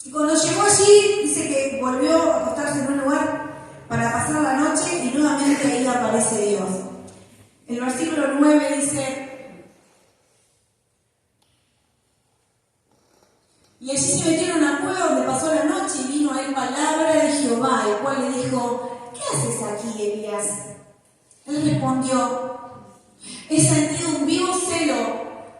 Y cuando llegó allí, dice que volvió a acostarse en un lugar para pasar la noche y nuevamente ahí aparece Dios. El versículo 9 dice, y allí se metió en una cueva donde pasó la noche y vino a él palabra de Jehová, el cual le dijo, ¿qué haces aquí, Elías? Él respondió, he sentido un vivo celo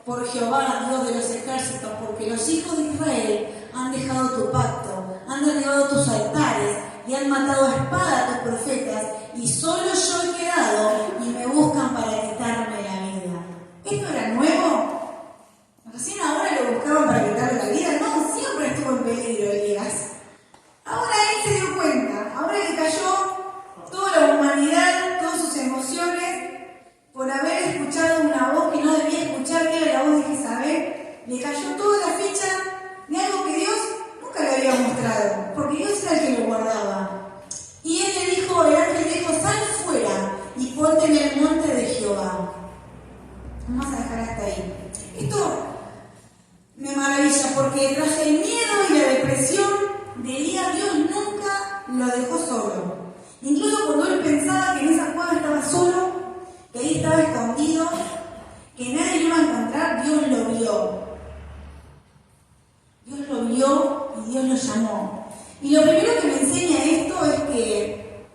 por Jehová, Dios de los ejércitos, porque los hijos de Israel han dejado tu pacto, han derribado tus altares y han matado a espada a tus profetas, y solo yo he quedado y me buscan para quitarme la vida. ¿Esto era nuevo? ¿Recién ahora lo buscaban para quitarle la vida? No, siempre estuvo en peligro Elías. Ahora él se dio cuenta, ahora le cayó toda la humanidad, todas sus emociones, por haber escuchado una voz que no debía escuchar, que era la voz de Jezabel. Le cayó toda la ficha de algo que Dios nunca le había mostrado, porque Dios era el que lo guardaba. Y él le dijo, el ángel le dijo, sal fuera y ponte en el monte de Jehová. Vamos a dejar hasta ahí. Esto me maravilla, porque tras el miedo y la depresión de Elías, Dios nunca lo dejó solo. Incluso cuando él pensaba que en esa cueva estaba solo, que ahí estaba escondido, que nadie lo iba a encontrar, Dios lo vio. Dios lo vio y Dios lo llamó. Y lo primero que me enseña esto es que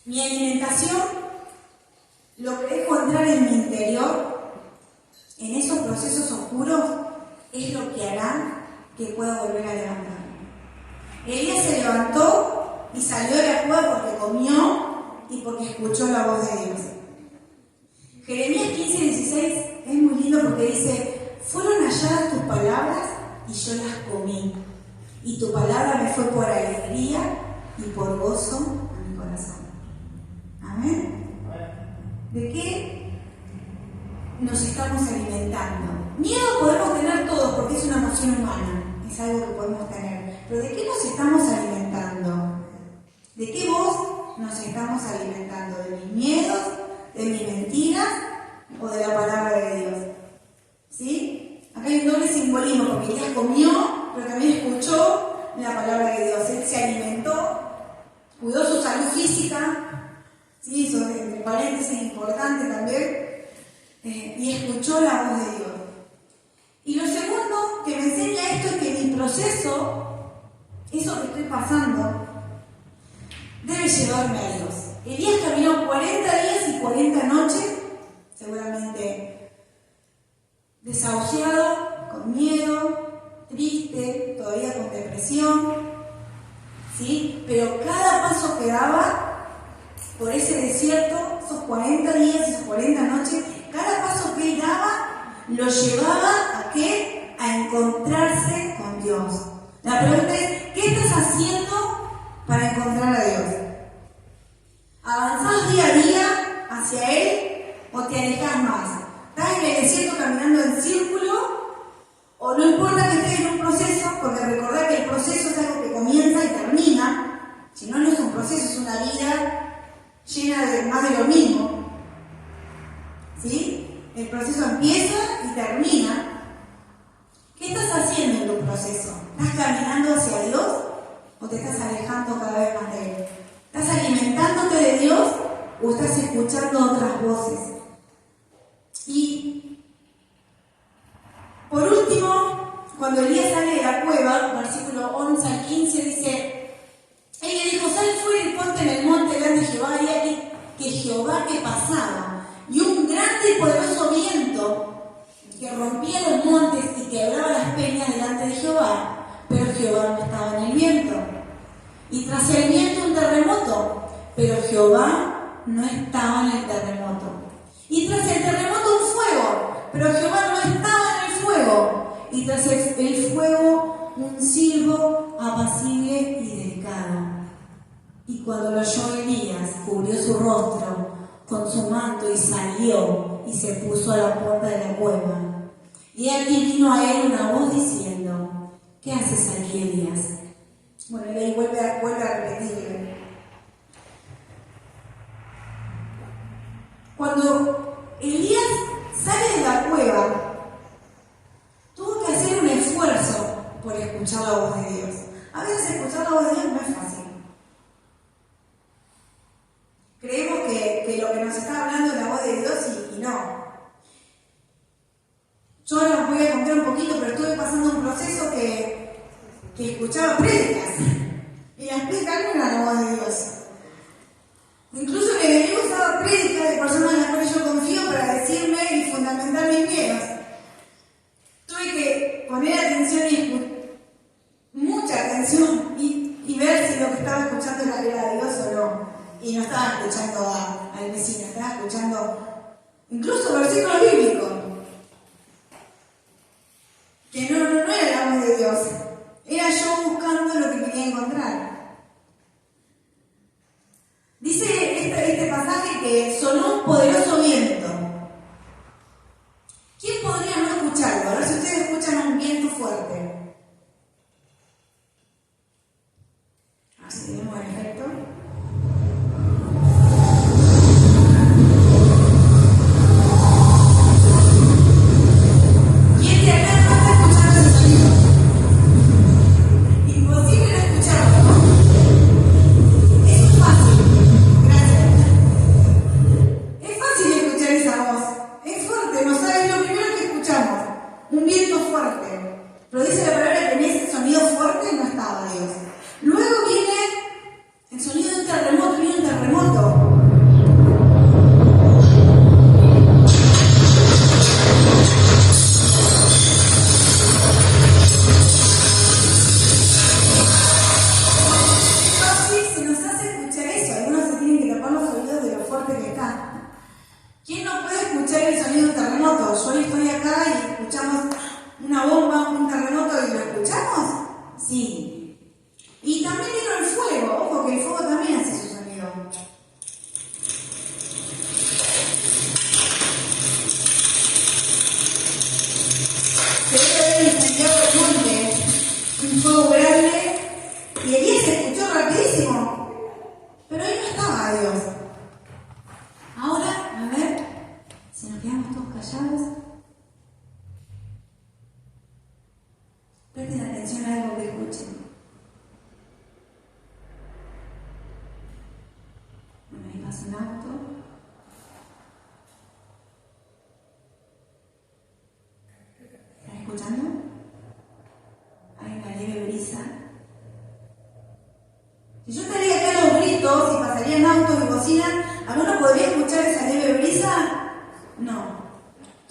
mi alimentación, lo que dejo entrar en mi interior, en esos procesos oscuros, es lo que hará que pueda volver a levantarme. Elías se levantó y salió de la cueva porque comió y porque escuchó la voz de Dios. Jeremías 15:16 es muy lindo porque dice, fueron halladas tus palabras y yo las comí, y tu palabra me fue por alegría y por gozo a mi corazón. Amén. ¿De qué nos estamos alimentando? Miedo podemos tener todos porque es una emoción humana, es algo que podemos tener, pero ¿de qué nos estamos alimentando? ¿De qué voz nos estamos alimentando? ¿De mis miedos? ¿De mis mentiras? ¿O de la palabra de Dios? ¿Sí? Acá hay un doble simbolismo, porque Elías comió, pero también escuchó la palabra de Dios. Él se alimentó, cuidó su salud física, ¿sí? Eso entre paréntesis importante también, y escuchó la voz de Dios. Y lo segundo que me enseña esto es que mi proceso, eso que estoy pasando, debe llevarme a Dios. Elías caminó 40 días y 40 noches, seguramente desahuciado, con miedo, triste, todavía con depresión, ¿sí? Pero cada paso que daba por ese desierto, esos 40 días y esos 40 noches, cada paso que él daba lo llevaba ¿a qué? A encontrarse con Dios. La pregunta es, ¿qué estás haciendo para encontrar a Dios? ¿Avanzás día a día hacia Él o te alejas más? ¿Estás en el desierto caminando en círculo? ¿O no importa que estés en un proceso? Porque recordá que el proceso es algo que comienza y termina. Si no, no es un proceso, es una vida llena de más de lo mismo. ¿Sí? El proceso empieza y termina. ¿Qué estás haciendo en tu proceso? ¿Estás caminando hacia Dios o te estás alejando cada vez más de Él? ¿Estás alimentándote de Dios o estás escuchando otras voces? Y por último, cuando Elías sale de la cueva, versículo 11 al 15 dice, él le dijo, sal fuera y ponte en el monte delante de Jehová, y aquí que Jehová que pasaba, y un grande y poderoso viento que rompía los montes y quebraba las peñas delante de Jehová, pero Jehová no estaba en el viento. Y tras el viento un terremoto, pero Jehová no estaba en el terremoto. Y tras el terremoto un fuego, pero Jehová no estaba en el fuego. Y tras el fuego un silbo apacible y delicado. Y cuando lo oyó Elías, cubrió su rostro con su manto y salió y se puso a la puerta de la cueva. Y aquí vino a él una voz diciendo, ¿qué haces aquí, Elías? Bueno, y ahí vuelve a repetirlo. Cuando Elías sale de la cueva, tuvo que hacer un esfuerzo por escuchar la voz de Dios. A veces escuchar la voz de Dios no es fácil. Creemos que lo que nos está hablando es la voz de Dios y no. Yo ahora voy a contar un poquito, pero estuve pasando un proceso que escuchaba prédicas. Y las prédicas no eran la voz de Dios. Incluso el enemigo usaba prédicas de personas en las cuales yo confío para decirme y fundamentar mis miedos. Tuve que poner atención mucha atención y ver si lo que estaba escuchando era de Dios o no. Y no estaba escuchando al vecino, estaba escuchando incluso versículos bíblicos. Que no era la voz de Dios. Era yo buscando lo que quería encontrar. Dice este pasaje que sonó un poderoso viento. ¿Quién podría no escucharlo? A ver si ustedes escuchan un viento fuerte. A ver si tenemos el efecto.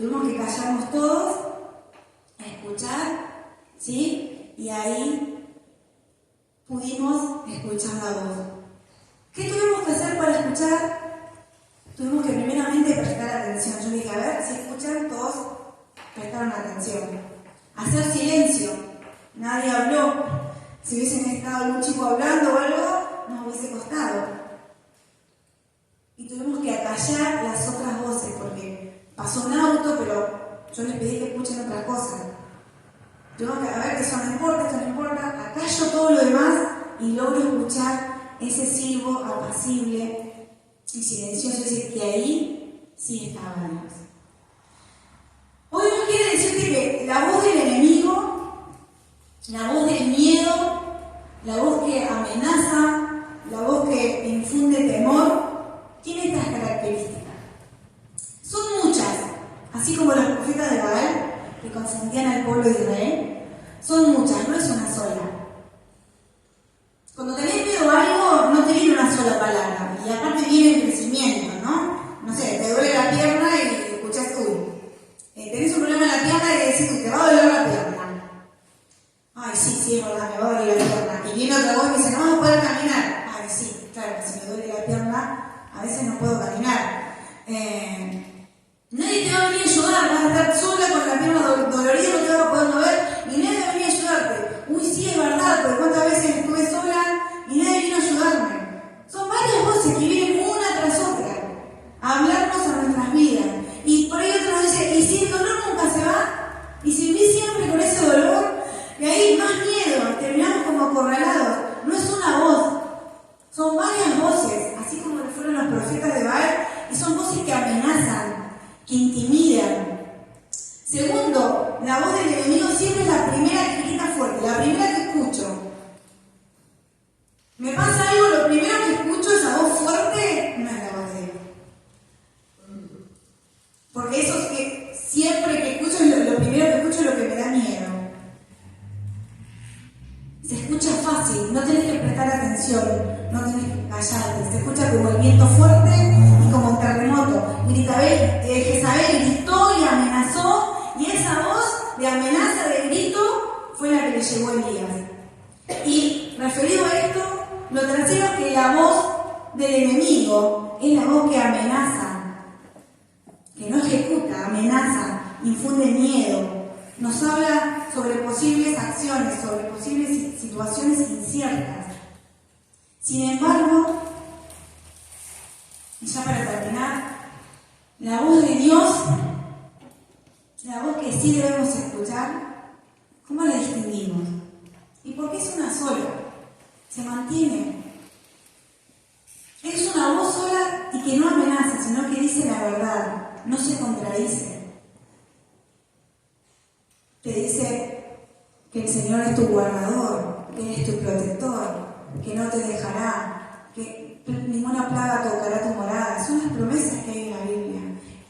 Tuvimos que callarnos todos, a escuchar, ¿sí? Y ahí pudimos escuchar la voz. ¿Qué tuvimos que hacer para escuchar? Tuvimos que primeramente prestar atención. Yo dije, a ver, si escuchan, todos prestaron atención. Hacer silencio. Nadie habló. Si hubiesen estado algún chico hablando o algo, nos hubiese costado. Y tuvimos que acallar las otras voces, porque pasó un auto, pero yo les pedí que escuchen otras cosas. Tuvimos que, a ver, que eso no importa, acallo todo lo demás y logro escuchar ese silbo apacible y silencioso, es decir, que ahí sí estaba Dios. Hoy no quiere decirte que la voz del enemigo, la voz del miedo, la voz que amenaza, la voz que infunde temor, tiene estas características. Son muchas, así como los profetas de Baal que confundían al pueblo de Israel, son muchas, no es una sola. Cuando tenés miedo a algo, no te viene una sola palabra, y aparte viene el crecimiento, ¿no? No sé, te duele la pierna y escuchás, tenés un problema en la pierna y decís, te va a doler la pierna. Ay, sí, es verdad, me va a doler la pierna. Y viene otra voz y me dice, no vas a poder caminar. Ay, sí, claro, si me duele la pierna, a veces no puedo caminar. Nadie te va a venir a ayudar, vas a estar sola con la pierna dolorida, no te vas a poder mover y nadie va a venir a ayudarte. Uy, sí, es verdad, porque cuántas veces estuve sola y nadie vino a ayudarme. Son varias voces que vienen una tras otra a hablarnos a nuestras vidas. Y por ahí otro nos dice, y si el dolor nunca se va, y si vivís siempre con ese dolor, y ahí más miedo, terminamos como acorralados. No es una voz, son varias voces, así como lo fueron los profetas de Baal, y son voces que amenazan, que intimidan. Segundo, la voz del enemigo siempre es la primera que grita fuerte, la primera que escucho. Me pasa algo, lo primero que escucho, esa voz fuerte, no es la voz de Dios. Porque eso es que siempre que escucho, lo primero que escucho es lo que me da miedo. Se escucha fácil, no tenés que prestar atención, no tenés que callarte. Se escucha como el viento fuerte y como un terremoto. Jezabel gritó y amenazó, y esa voz de amenaza, de grito, fue la que le llegó a Elías. Y referido a esto, lo tercero es que la voz del enemigo es la voz que amenaza, que no ejecuta, amenaza, infunde miedo, nos habla sobre posibles acciones, sobre posibles situaciones inciertas. Sin embargo, y ya para terminar, la voz de Dios, la voz que sí debemos escuchar, ¿cómo la distinguimos? ¿Y por qué es una sola? Se mantiene. Es una voz sola y que no amenaza, sino que dice la verdad, no se contradice. Te dice que el Señor es tu guardador, que Él es tu protector, que no te dejará, que ninguna plaga tocará tu morada. Son las promesas que hay en la Biblia.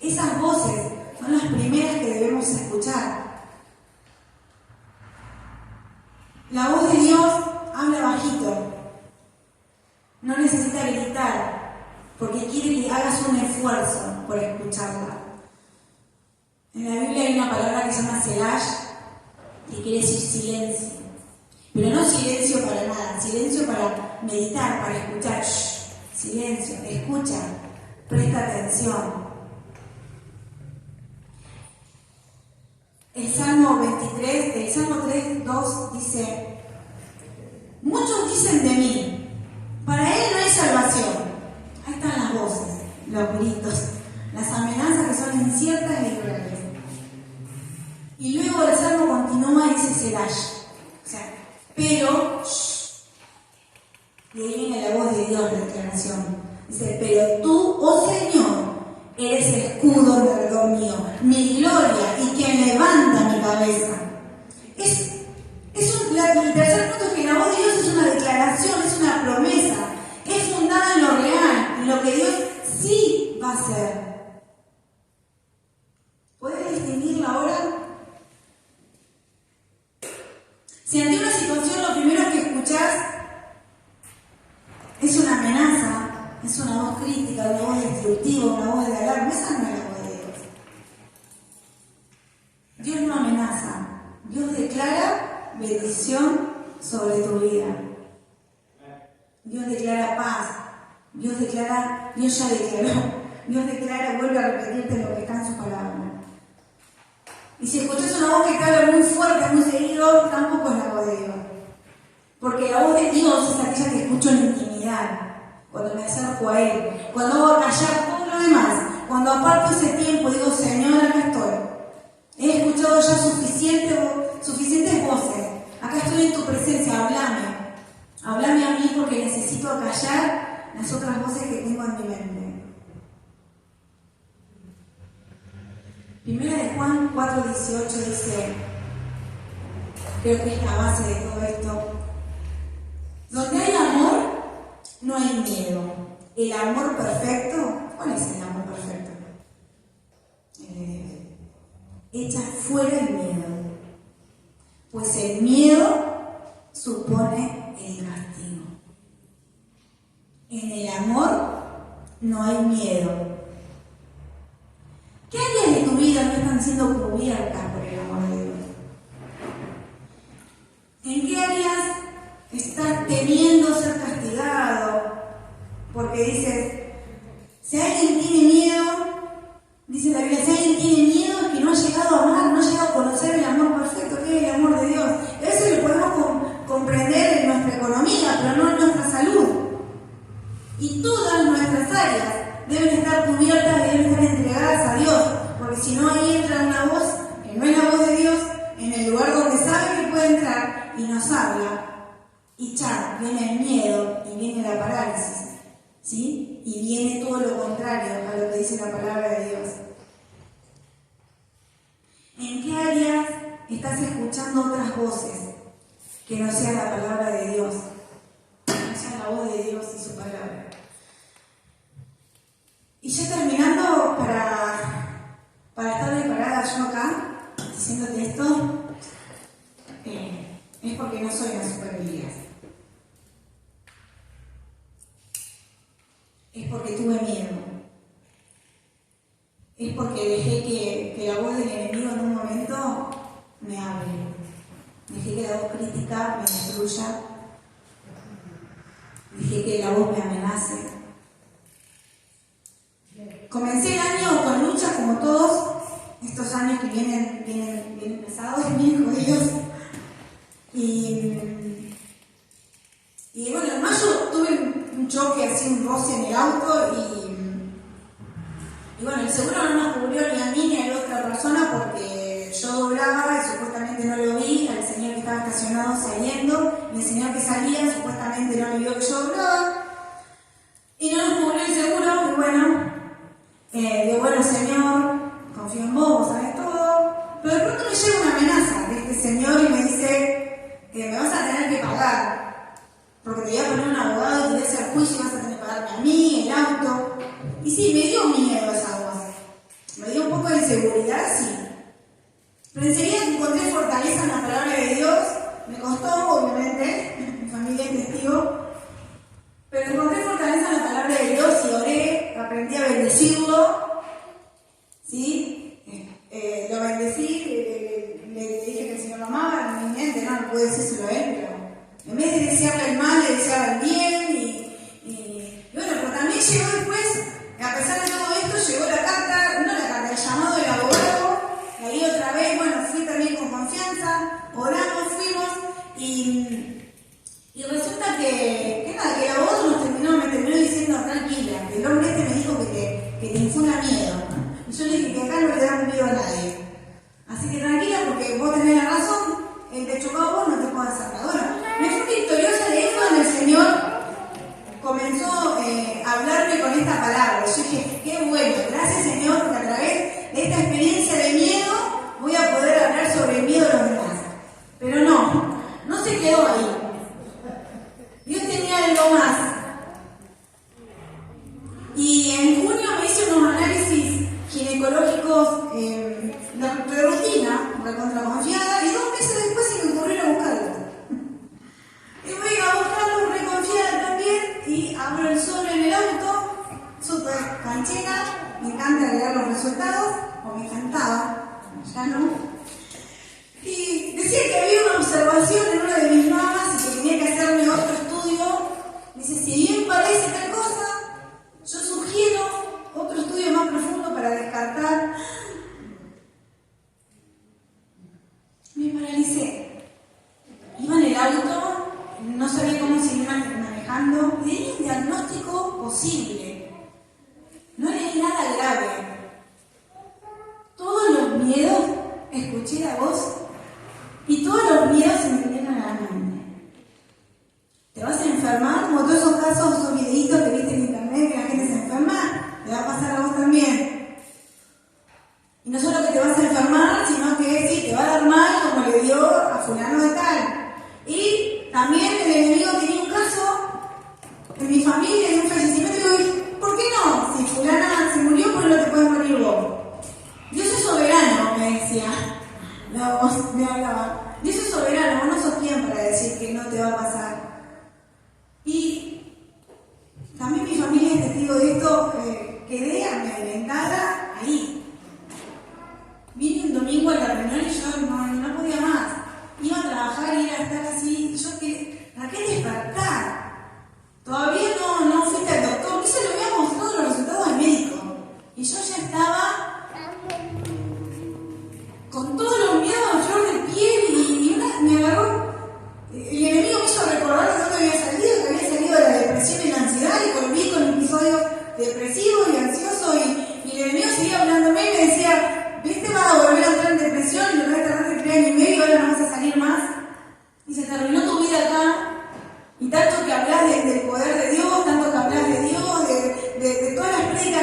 Esas voces son las primeras que debemos escuchar. La voz de Dios habla bajito. No necesita gritar, porque quiere que hagas un esfuerzo por escucharla. En la Biblia hay una palabra que se llama selash, que quiere decir silencio. Pero no silencio para nada, silencio para meditar, para escuchar. Shh, silencio, escucha, presta atención. El Salmo 3:2 dice: muchos dicen de mí, para él no hay salvación. Ahí están las voces, los gritos, las amenazas que son inciertas e irreales. Y luego el Salmo continúa y dice selash. O sea, pero, shh, y ahí viene la voz de Dios, la declaración. Dice, pero tú, oh Señor, eres el escudo alrededor mío, mi gloria y quien levanta mi cabeza. El tercer punto es que la voz de Dios es una declaración, es una promesa, es fundada en lo real, en lo que Dios sí va a hacer. ¿Puedes distinguirla ahora? Si ante una situación lo primero que escuchás es una amenaza, es una voz crítica, una voz destructiva, una voz de alarma, esa no es la voz de Dios. bendición sobre tu vida. Dios declara paz. Dios ya declaró. Dios declara, vuelve a repetirte lo que está en su palabra. Y si escuchas una voz que te habla muy fuerte, muy seguido, tampoco es la voz de Dios. Porque la voz de Dios es aquella que escucho en intimidad, cuando me acerco a Él, cuando hago callar todo lo demás, cuando aparto ese tiempo y digo, Señor, acá estoy. He escuchado ya suficientes voces. Acá estoy en tu presencia, háblame. Háblame a mí porque necesito acallar las otras voces que tengo en mi mente. Primera de Juan 4:18 dice, creo que es la base de todo esto: donde hay amor, no hay miedo. El amor perfecto, ¿cuál es el amor perfecto? Echa fuera el miedo, pues el miedo supone el castigo. En el amor no hay miedo. ¿Qué áreas de tu vida no están siendo cubiertas por el amor de Dios? ¿En qué áreas estás temiendo ser castigado? Porque dices, si alguien tiene miedo, dice la Biblia, si alguien tiene miedo es que no ha llegado a amar, no ha llegado a conocer el amor perfecto, que es el amor de Dios. Y a veces lo podemos comprender en nuestra economía, pero no en nuestra salud. Y todas nuestras áreas deben estar cubiertas, deben estar entregadas a Dios, porque si no, ahí entra una voz que no es la voz de Dios en el lugar donde sabe que puede entrar y nos habla, y ya viene el miedo y viene la parálisis, ¿sí? Y viene todo lo contrario a lo que dice la palabra de Dios. ¿En qué áreas estás escuchando otras voces que no sea la palabra de Dios, que no sea la voz de Dios y su palabra? Y ya terminando, para estar preparada yo acá, diciéndote esto, es porque no soy una superviviente. Es porque tuve miedo. Es porque dejé que la voz del enemigo en un momento me hable. Dejé que la voz crítica me destruya. Dejé que la voz me amenace. Comencé el año con luchas como todos estos años que vienen pesados, vienen jodidos. Y bueno, en mayo tuve un choque, así un roce en el auto y bueno, el seguro no nos cubrió ni a mí ni a la otra persona porque yo doblaba y supuestamente no lo vi, al señor que estaba estacionado saliendo, y el señor que salía supuestamente no me vio que yo doblaba y no nos cubrió el seguro. Y bueno, digo, bueno, Señor, confío en vos sabés todo, pero de pronto me llega una amenaza de este señor y me dice que me vas a tener que pagar, porque te voy a poner un abogado y te voy a hacer juicio y vas a tener que pagarme a mí, el auto. Y sí, me dio miedo esa voz, me dio un poco de inseguridad, sí, pero enseguida encontré fortaleza en la palabra de Dios. Me costó, obviamente, mi familia es testigo, pero encontré fortaleza en la palabra de Dios y oré, aprendí a bendecirlo, ¿sí? Lo bendecí, le dije que el Señor lo amaba, en mi mente no pude decírselo a él, pero en vez de desearle el mal, le deseaba el bien, y bueno, pero también llegó después, a pesar de todo esto, llegó la carta, no la carta, el llamado del abogado, y ahí otra vez, bueno, fui también con confianza, oramos, fuimos, y resulta que nada, que el abogado me terminó diciendo tranquila, que el hombre este me dijo que te infunda miedo. Y yo le dije que acá no le dan miedo a nadie. Así que tranquila porque vos tenés la razón, el te chocó a vos no te puedo hacer nada. Bueno, me fui victoriosa de eso en el Señor. Comenzó a hablarme con esta palabra. Yo dije, qué bueno, gracias Señor, porque a través de esta experiencia de miedo voy a poder hablar sobre el miedo de los demás. Pero no se quedó ahí. Dios tenía algo más. Y en junio me hice unos análisis ginecológicos de rutina, recontra confiada, y 2 meses después se me ocurrió ir a buscarlos. Y voy a buscarlos reconfiada también, y abro el sobre en el auto, súper canchera, me encanta leer los resultados, o me encantaba, ya no. Y Decía que había una observación en una de mis mamás y que tenía que hacerme otro estudio. Dice, si bien parece tal cosa, yo sugiero otro estudio más profundo para descartar. Me paralicé. Iba en el auto, no sabía cómo seguir manejando, y tenía un diagnóstico posible. No era nada grave. Todos los miedos, escuché la voz, y todos los miedos se me vinieron a la mente. Te vas a enfermar, como todos esos casos, esos videitos que viste en internet que la gente se enferma, te va a pasar a vos también. Y no solo que te vas a enfermar, sino que sí, te va a dar mal como le dio a fulano de tal. Y también el enemigo tenía un caso en mi familia de un fallecimiento y digo, ¿por qué no? Si fulana se murió, ¿por qué no te puedes morir vos? Dios es soberano, me decía. La voz me hablaba. Dios es soberano, vos no sos quien para decir que no te va a pasar. Y también mi familia es testigo de esto, quedé amedrentada ahí. Vine un domingo a la reunión y yo no podía más. Iba a trabajar y era estar así. Yo que, ¿a qué despertar? Todavía no fuiste al doctor. Eso le había mostrado los resultados al médico. Y yo ya estaba con todos los miedos a flor de piel y me agarró. El enemigo me hizo recordar de dónde había salido, que había salido de la depresión y la ansiedad y volví con episodios depresivos y ansiosos y el enemigo seguía hablándome y me decía, ¿viste? Vas a volver a entrar en depresión y lo vas a tardar 3 años y medio y ahora no vas a salir más. Y se terminó tu vida acá. Y tanto que hablas del poder de Dios, tanto que hablas de Dios, de todas las prédicas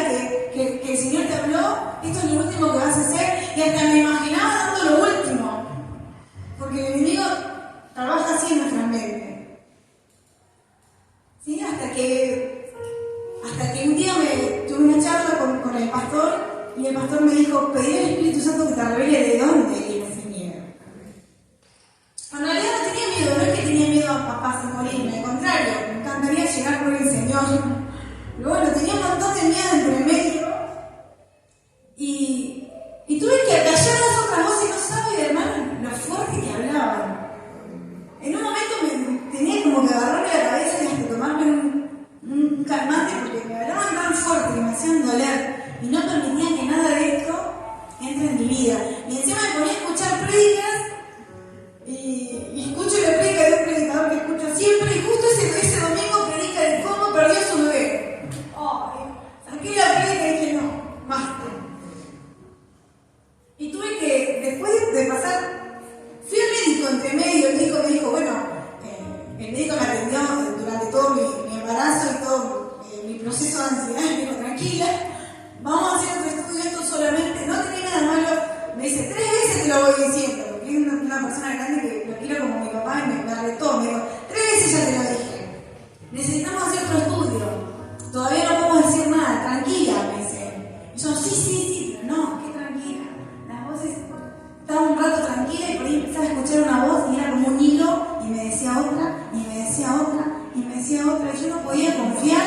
que el Señor te habló, esto es lo último que vas a hacer. Y hasta me imaginaba dando lo último. Porque el enemigo trabaja así en nuestra mente. ¿Sí? Hasta que un día tuve una charla con el pastor y el pastor me dijo, pedí al Espíritu Santo que te revele de dónde viene ese miedo. En realidad no tenía miedo, no es que tenía miedo a papás a morirme, al contrario, me encantaría llegar por el Señor. Pero bueno, tenía un montón de miedo entre medio y tuve que acallar las otras voces, no sabe, hermano, lo fuerte que hablaban. En un momento tenía como que agarrarme la cabeza y hasta tomarme un calmante porque me hablaban tan fuerte que me hacían doler y no permitían que nada de esto entre en mi vida. Y encima me ponía a escuchar prédicas y escucho la prédica de un predicador que escucho siempre y justo ese domingo predica de cómo perdió su bebé. Saqué la prédica y dije, no, basta. Y tuve que, después de pasar, fui al médico entre medio, el médico me dijo, bueno, el médico me atendió durante todo mi embarazo y todo mi proceso de ansiedad, me dijo, tranquila, vamos a hacer otro estudio, esto solamente, no tiene nada malo, me dice, 3 veces te lo voy diciendo, porque es una persona grande que lo quiero como mi papá y me retó, me dijo, 3 veces ya te lo dije, necesitamos hacer otro estudio, todavía no podemos decir nada, tranquila, me dice. Y yo, sí, pero no, qué tranquila, las voces, estaba un rato tranquila y por ahí empezaba a escuchar una voz y era como un hilo y me decía otra, y me decía otra, y me decía otra, y yo no podía confiar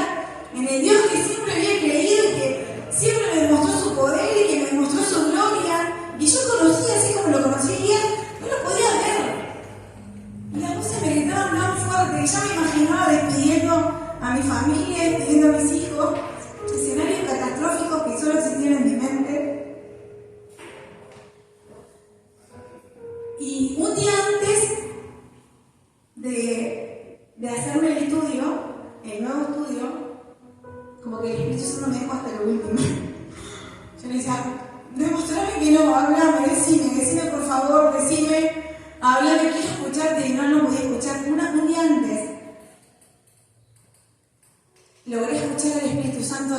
en el Dios que siempre había creído y que siempre me demostró su poder y que me demostró su gloria, y yo conocía así como lo conocía y él, no lo podía ver. Y las voces me gritaban tan fuerte que ya me imaginaba despidiendo a mi familia, despidiendo a mis hijos, escenarios catastróficos que solo existían en mi mente. Y un día antes de hacerme el estudio, el nuevo estudio, como que el Espíritu Santo me dejó hasta lo último. Yo le decía, demostrame que no, háblame, decime por favor, háblame, quiero escucharte, y no podía escuchar. Un día antes logré escuchar al Espíritu Santo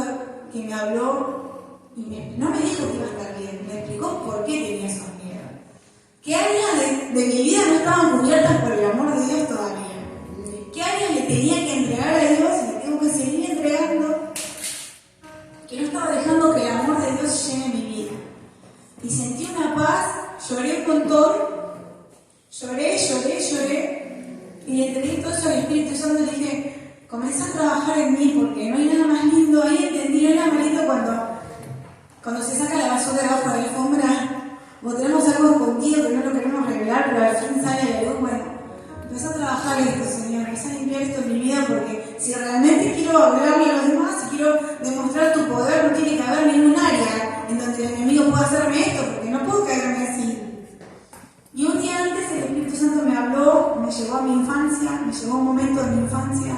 que me habló y no me dijo que iba a estar bien, me explicó por qué tenía esos miedos. ¿Qué áreas de mi vida no estaban cubiertas por el amor de Dios todavía? ¿Qué áreas le tenía que entregar a Dios y le tengo que seguir entregando? Que no estaba dejando que el amor de Dios llene mi vida. Y sentí una paz, lloré un montón, lloré, y le entregué todo eso al Espíritu Santo y le dije, comenzá a trabajar en mí porque no hay nada más lindo. Ahí entendí, no hay nada más lindo cuando se saca la basura debajo de la alfombra o tenemos algo escondido que no lo queremos revelar, pero al fin sale a la luz. Bueno, empezá a trabajar esto, Señor, empezá a limpiar esto en mi vida, porque si realmente quiero hablarle a los demás, si quiero demostrar tu poder, no tiene que haber ningún área en donde el enemigo pueda hacerme esto, porque no puedo caerme así. Y un día antes el Espíritu Santo me habló, me llevó a mi infancia, me llevó a un momento de mi infancia.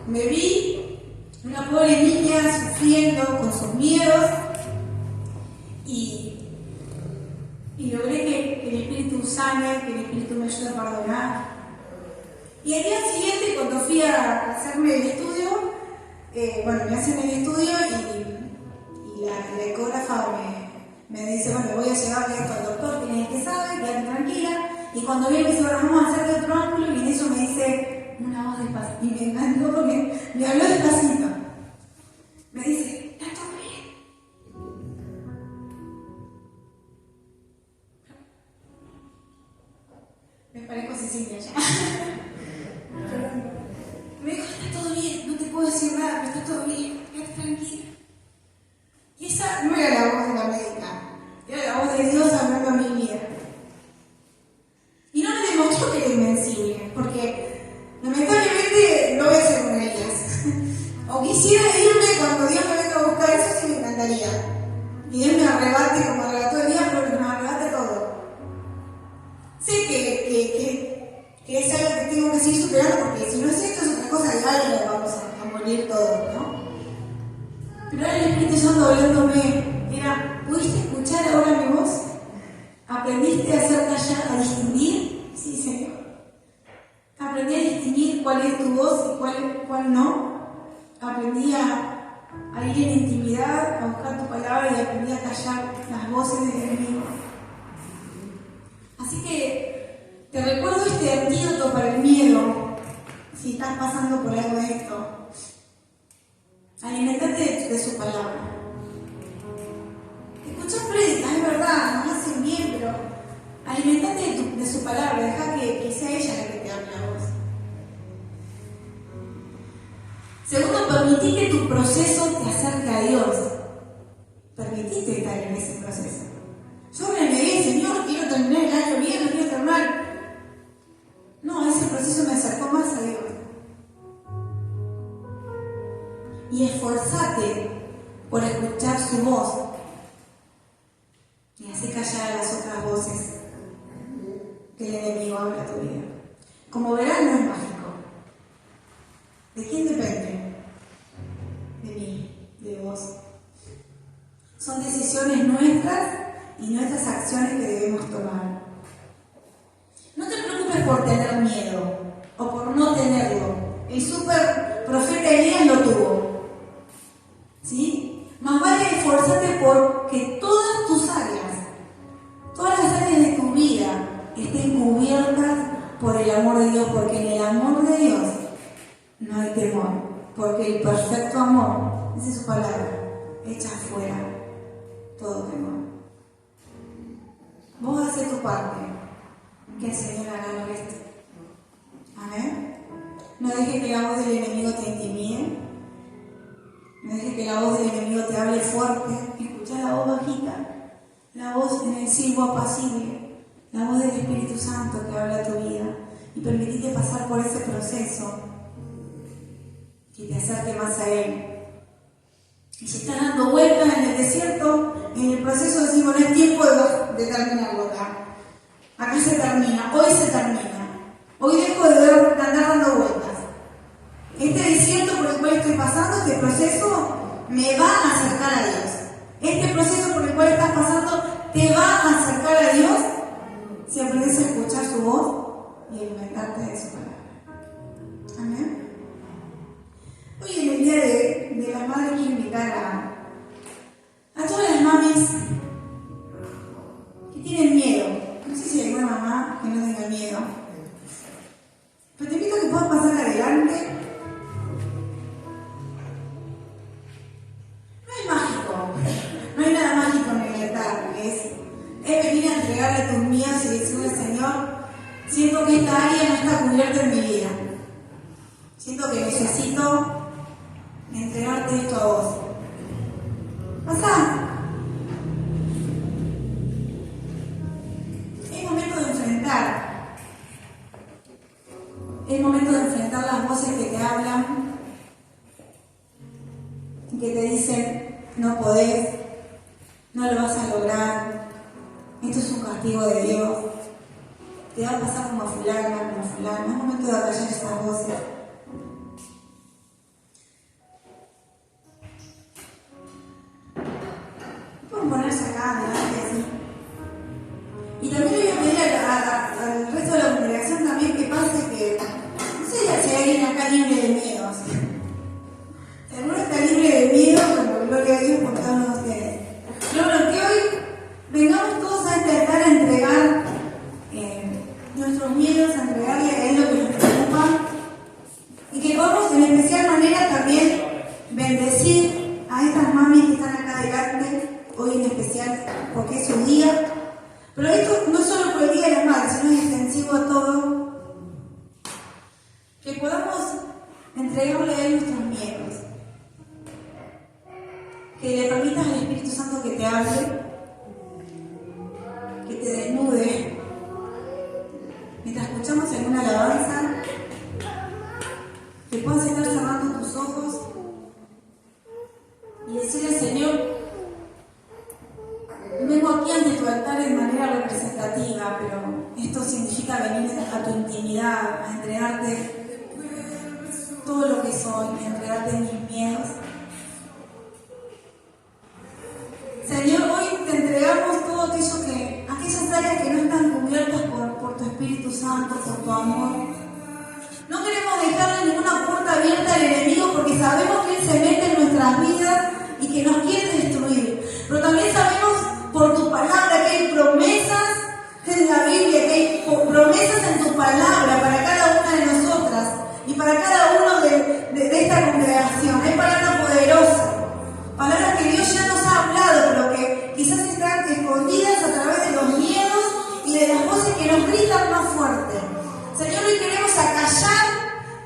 Me vi una pobre niña sufriendo con sus miedos y logré que el Espíritu sane, que el Espíritu me ayude a perdonar. Y al día siguiente, cuando fui a hacerme el estudio, me hacen el estudio y la ecógrafa me dice, bueno, voy a llevarle esto al doctor, que es el que sabe, quédate tranquila. Y cuando viene me dice, bueno, vamos a hacerte otro ángulo, y en eso me dice una voz despacito. Y me encantó porque me habló despacito. Me dice, ¿está todo bien? Me parezco a Cecilia ya. Me dijo, está todo bien, no te puedo decir nada, pero está todo bien, quédate tranquila. Y esa no era la voz de la médica, era la voz de Dios hablando a mi vida. Y no me demostró que era invencible, porque lamentablemente no voy a ser una de ellas. O quisiera irme cuando Dios me venga a buscar, eso sí me encantaría. Y Él me arrebate como arrebató el día, pero que me arrebate todo. Sé que es algo que tengo que seguir superando, porque si no es esto, es otra cosa, y algo vamos a morir todos, ¿no? Pero ahora el Espíritu Santo hablándome era, ¿pudiste escuchar ahora mi voz? ¿Aprendiste a hacer callar, a distinguir? Sí, Señor. Aprendí a distinguir cuál es tu voz y cuál no. Aprendí a ir en intimidad, a buscar tu palabra, y aprendí a callar las voces del enemigo. Así que te recuerdo este antídoto para el miedo, si estás pasando por algo de esto. Alimentate de su palabra. Escuchar prédicas, es verdad, nos hacen bien, pero alimentate de su palabra, deja que sea ella la que te hable a vos. Segundo, permití que tu proceso te acerque a Dios. Permitite estar en ese proceso. Yo me medí, Señor, quiero terminar el año bien, no quiero terminar. No, ese proceso me acercó más a Dios. Y esforzate por escuchar su voz y así callar a las otras voces que el enemigo habla a tu vida. Como verás, no es mágico. ¿De quién depende? De mí, de vos. Son decisiones nuestras y nuestras acciones que debemos tomar. No te preocupes por tener miedo o por no tenerlo. El super profeta Elías lo tuvo. ¿Sí? Más vale esforzarte por que todas tus áreas, todas las áreas de tu vida estén cubiertas por el amor de Dios, porque en el amor de Dios no hay temor, porque el perfecto amor, esa es su palabra, echa fuera todo temor. Vos haces tu parte, que el Señor haga el resto. Amén. No dejes que la voz del enemigo te intimide. No dejes que la voz del enemigo te hable fuerte. Escucha la voz bajita, la voz en el silbo apacible, la voz del Espíritu Santo que habla a tu vida. Y permitite pasar por ese proceso que te acerque más a Él. Y si estás dando vueltas en el desierto, en el proceso decimos, no es tiempo de terminarlo acá. Acá se termina, hoy se termina. Hoy dejo de andar dando vueltas. Este desierto por el cual estoy pasando, este proceso, me va a acercar a Dios. Este proceso por el cual estás pasando, te va a acercar a Dios si aprendes a escuchar su voz y alimentarte de su palabra. Amén. Hoy en el día de las madres quiero invitar a todas las mamis que tienen miedo. No sé si hay alguna mamá que no tenga miedo, pero te invito a que puedas pasar adelante. No es mágico, no hay nada mágico en el altar. Es venir a entregarle tus miedos y decirle, Señor, siento que esta área no está cubierta en mi vida. Siento que necesito entregarte esto a vos. Pasá. podés, no lo vas a lograr, esto es un castigo de Dios, te va a pasar como a fulana, es momento de callar esas voces. Pueden ponerse acá delante así. Y también le voy a pedir al resto de la congregación también que pase que, no sé si hay alguien acá libre de miedo, así. Si alguno está libre de miedo, como gloria a Dios por cada uno de ustedes. Pero bueno, que hoy vengamos todos a este altar a entregar nuestros miedos, a entregarle a Él lo que nos preocupa y que podamos en especial manera también bendecir a estas mamis que están acá delante, hoy en especial porque es su día. Pero esto no es solo por el Día de las Madres, sino es extensivo a todo. Que podamos entregarle a Él nuestros miedos. Que le permitas al Espíritu Santo que te hable, que te desnude. Mientras escuchamos alguna alabanza, que puedas estar cerrando tus ojos y decirle: Señor, vengo aquí ante tu altar de manera representativa, pero esto significa venir a tu intimidad, a entregarte todo lo que soy, a entregarte mis miedos. Señor, hoy te entregamos todo aquello aquellas áreas que no están cubiertas por tu Espíritu Santo, por tu amor. No queremos dejarle ninguna puerta abierta al enemigo porque sabemos que Él se mete en nuestras vidas y que nos quiere destruir. Pero también sabemos por tu palabra que hay promesas en la Biblia, que hay promesas en tu palabra para cada una de nosotras y para cada uno de esta congregación. Hay palabra poderosa, palabras que Dios ya nos ha hablado, pero que quizás están escondidas a través de los miedos y de las voces que nos gritan más fuerte. Señor, hoy queremos acallar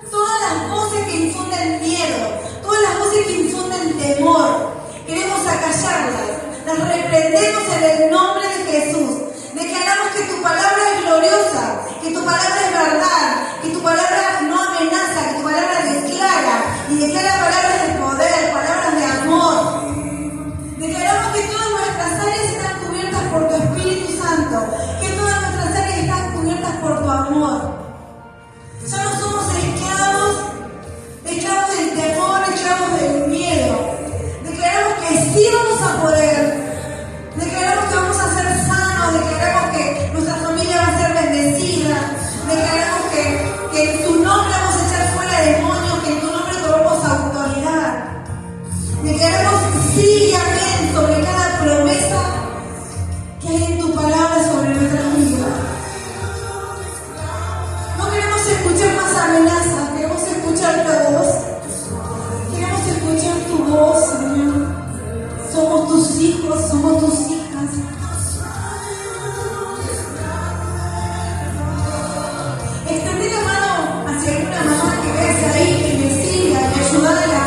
todas las voces que infunden miedo, todas las voces que infunden temor. Queremos acallarlas, las reprendemos en el nombre de Jesús. Declaramos que tu palabra es gloriosa, que tu palabra es verdad, que tu palabra no amenaza, que tu palabra declara, y declara palabras de poder, palabras de amor. Declaramos que todas nuestras áreas están cubiertas por tu Espíritu Santo, que todas nuestras áreas están cubiertas por tu amor. Ya no somos esclavos del temor, esclavos del miedo. Declaramos que sí vamos a poder. Declaramos que vamos a ser sanos, declaramos que nuestra familia va a ser bendecida, declaramos que en tu nombre vamos a echar fuera demonios, que en tu nombre tomamos autoridad. Declaramos sí y amén sobre cada promesa que hay en tu palabra sobre nuestra vida. No queremos escuchar más amenazas, queremos escuchar tu voz. Queremos escuchar tu voz, Señor. Somos tus hijos, somos tus hijas. Extendé la mano hacia alguna mamá que veas ahí, que me siga y ayudarla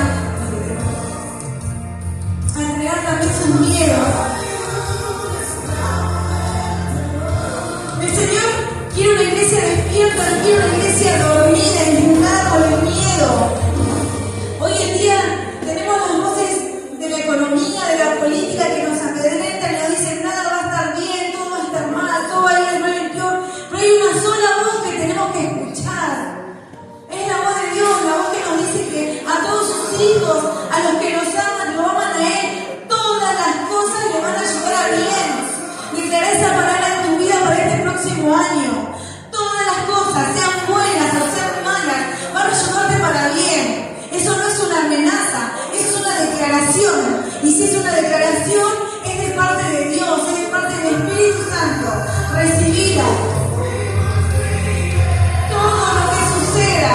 a entregar también sus miedos. El Señor quiere una iglesia despierta, quiere una iglesia dormida, embrujada por el miedo. Hoy en día tenemos las voces de la economía, de la política que nos amedrentan y nos dicen nada va a estar bien, todo va a estar mal, todo va a ir mal y peor. Pero hay una sola voz que tenemos que escuchar. Es la voz de Dios, la voz que nos dice que a todos sus hijos, a los que nos aman, lo aman a Él, todas las cosas le van a llevar a bien. Declará esa palabra en tu vida para este próximo año. Todas las cosas, sean buenas o sean malas, van a ayudarte para bien. Eso no es una amenaza, eso es una declaración. Y si es una declaración, es de parte de Dios, es de parte del Espíritu Santo. Recibida. Todo lo que suceda,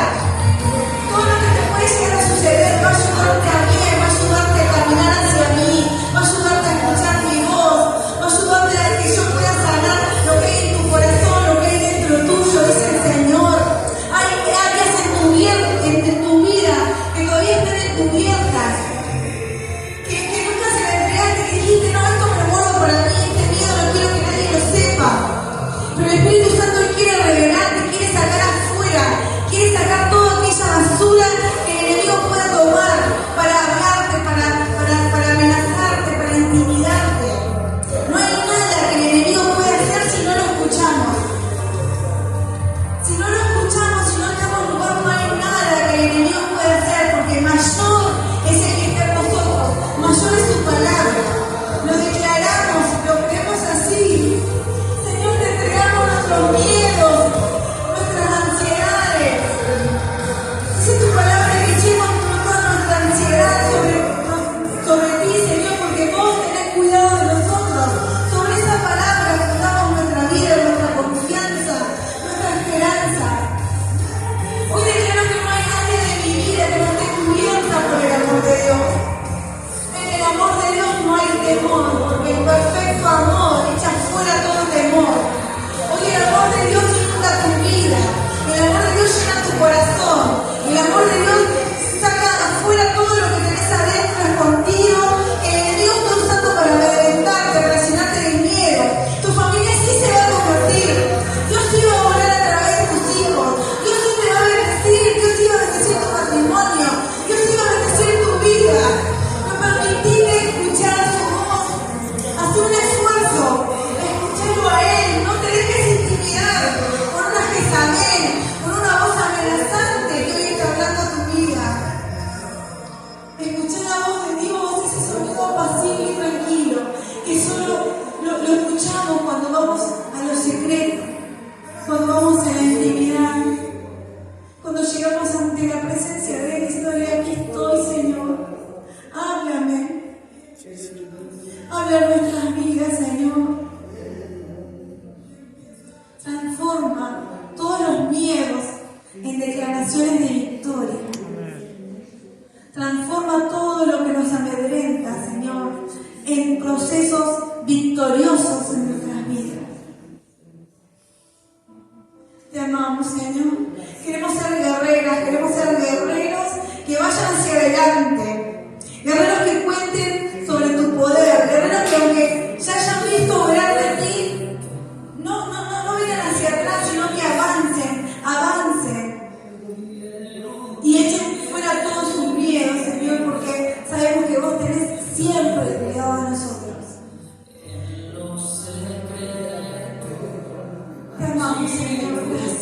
todo lo que te puede llegar a suceder, va a ayudarte a bien, va a ayudarte a caminar hacia mí, va a ayudarte a escuchar mi voz, va a ayudarte a que yo pueda sanar lo que hay en tu corazón, lo que hay dentro tuyo, dice el Señor. Hay áreas en tu vida que todavía están encubiertas, que nunca se la entregaste, que dijiste, no, esto me lo guardo para mí, este miedo no quiero que nadie lo sepa. de nuestras vidas, Señor. Transforma todos los miedos en declaraciones de victoria. Transforma todo lo que nos amedrenta, Señor, en procesos victoriosos en nuestras vidas. Te amamos, Señor. Queremos ser guerreras, queremos ser guerreros que vayan hacia adelante. Guerreros que cuenten sobre tu poder. Guerreros que aunque ya hayan visto obrar de ti, no vengan hacia atrás, sino que avancen. Y echen fuera todos sus miedos, Señor, porque sabemos que vos tenés siempre el cuidado de nosotros. Te amamos, Señor. Gracias.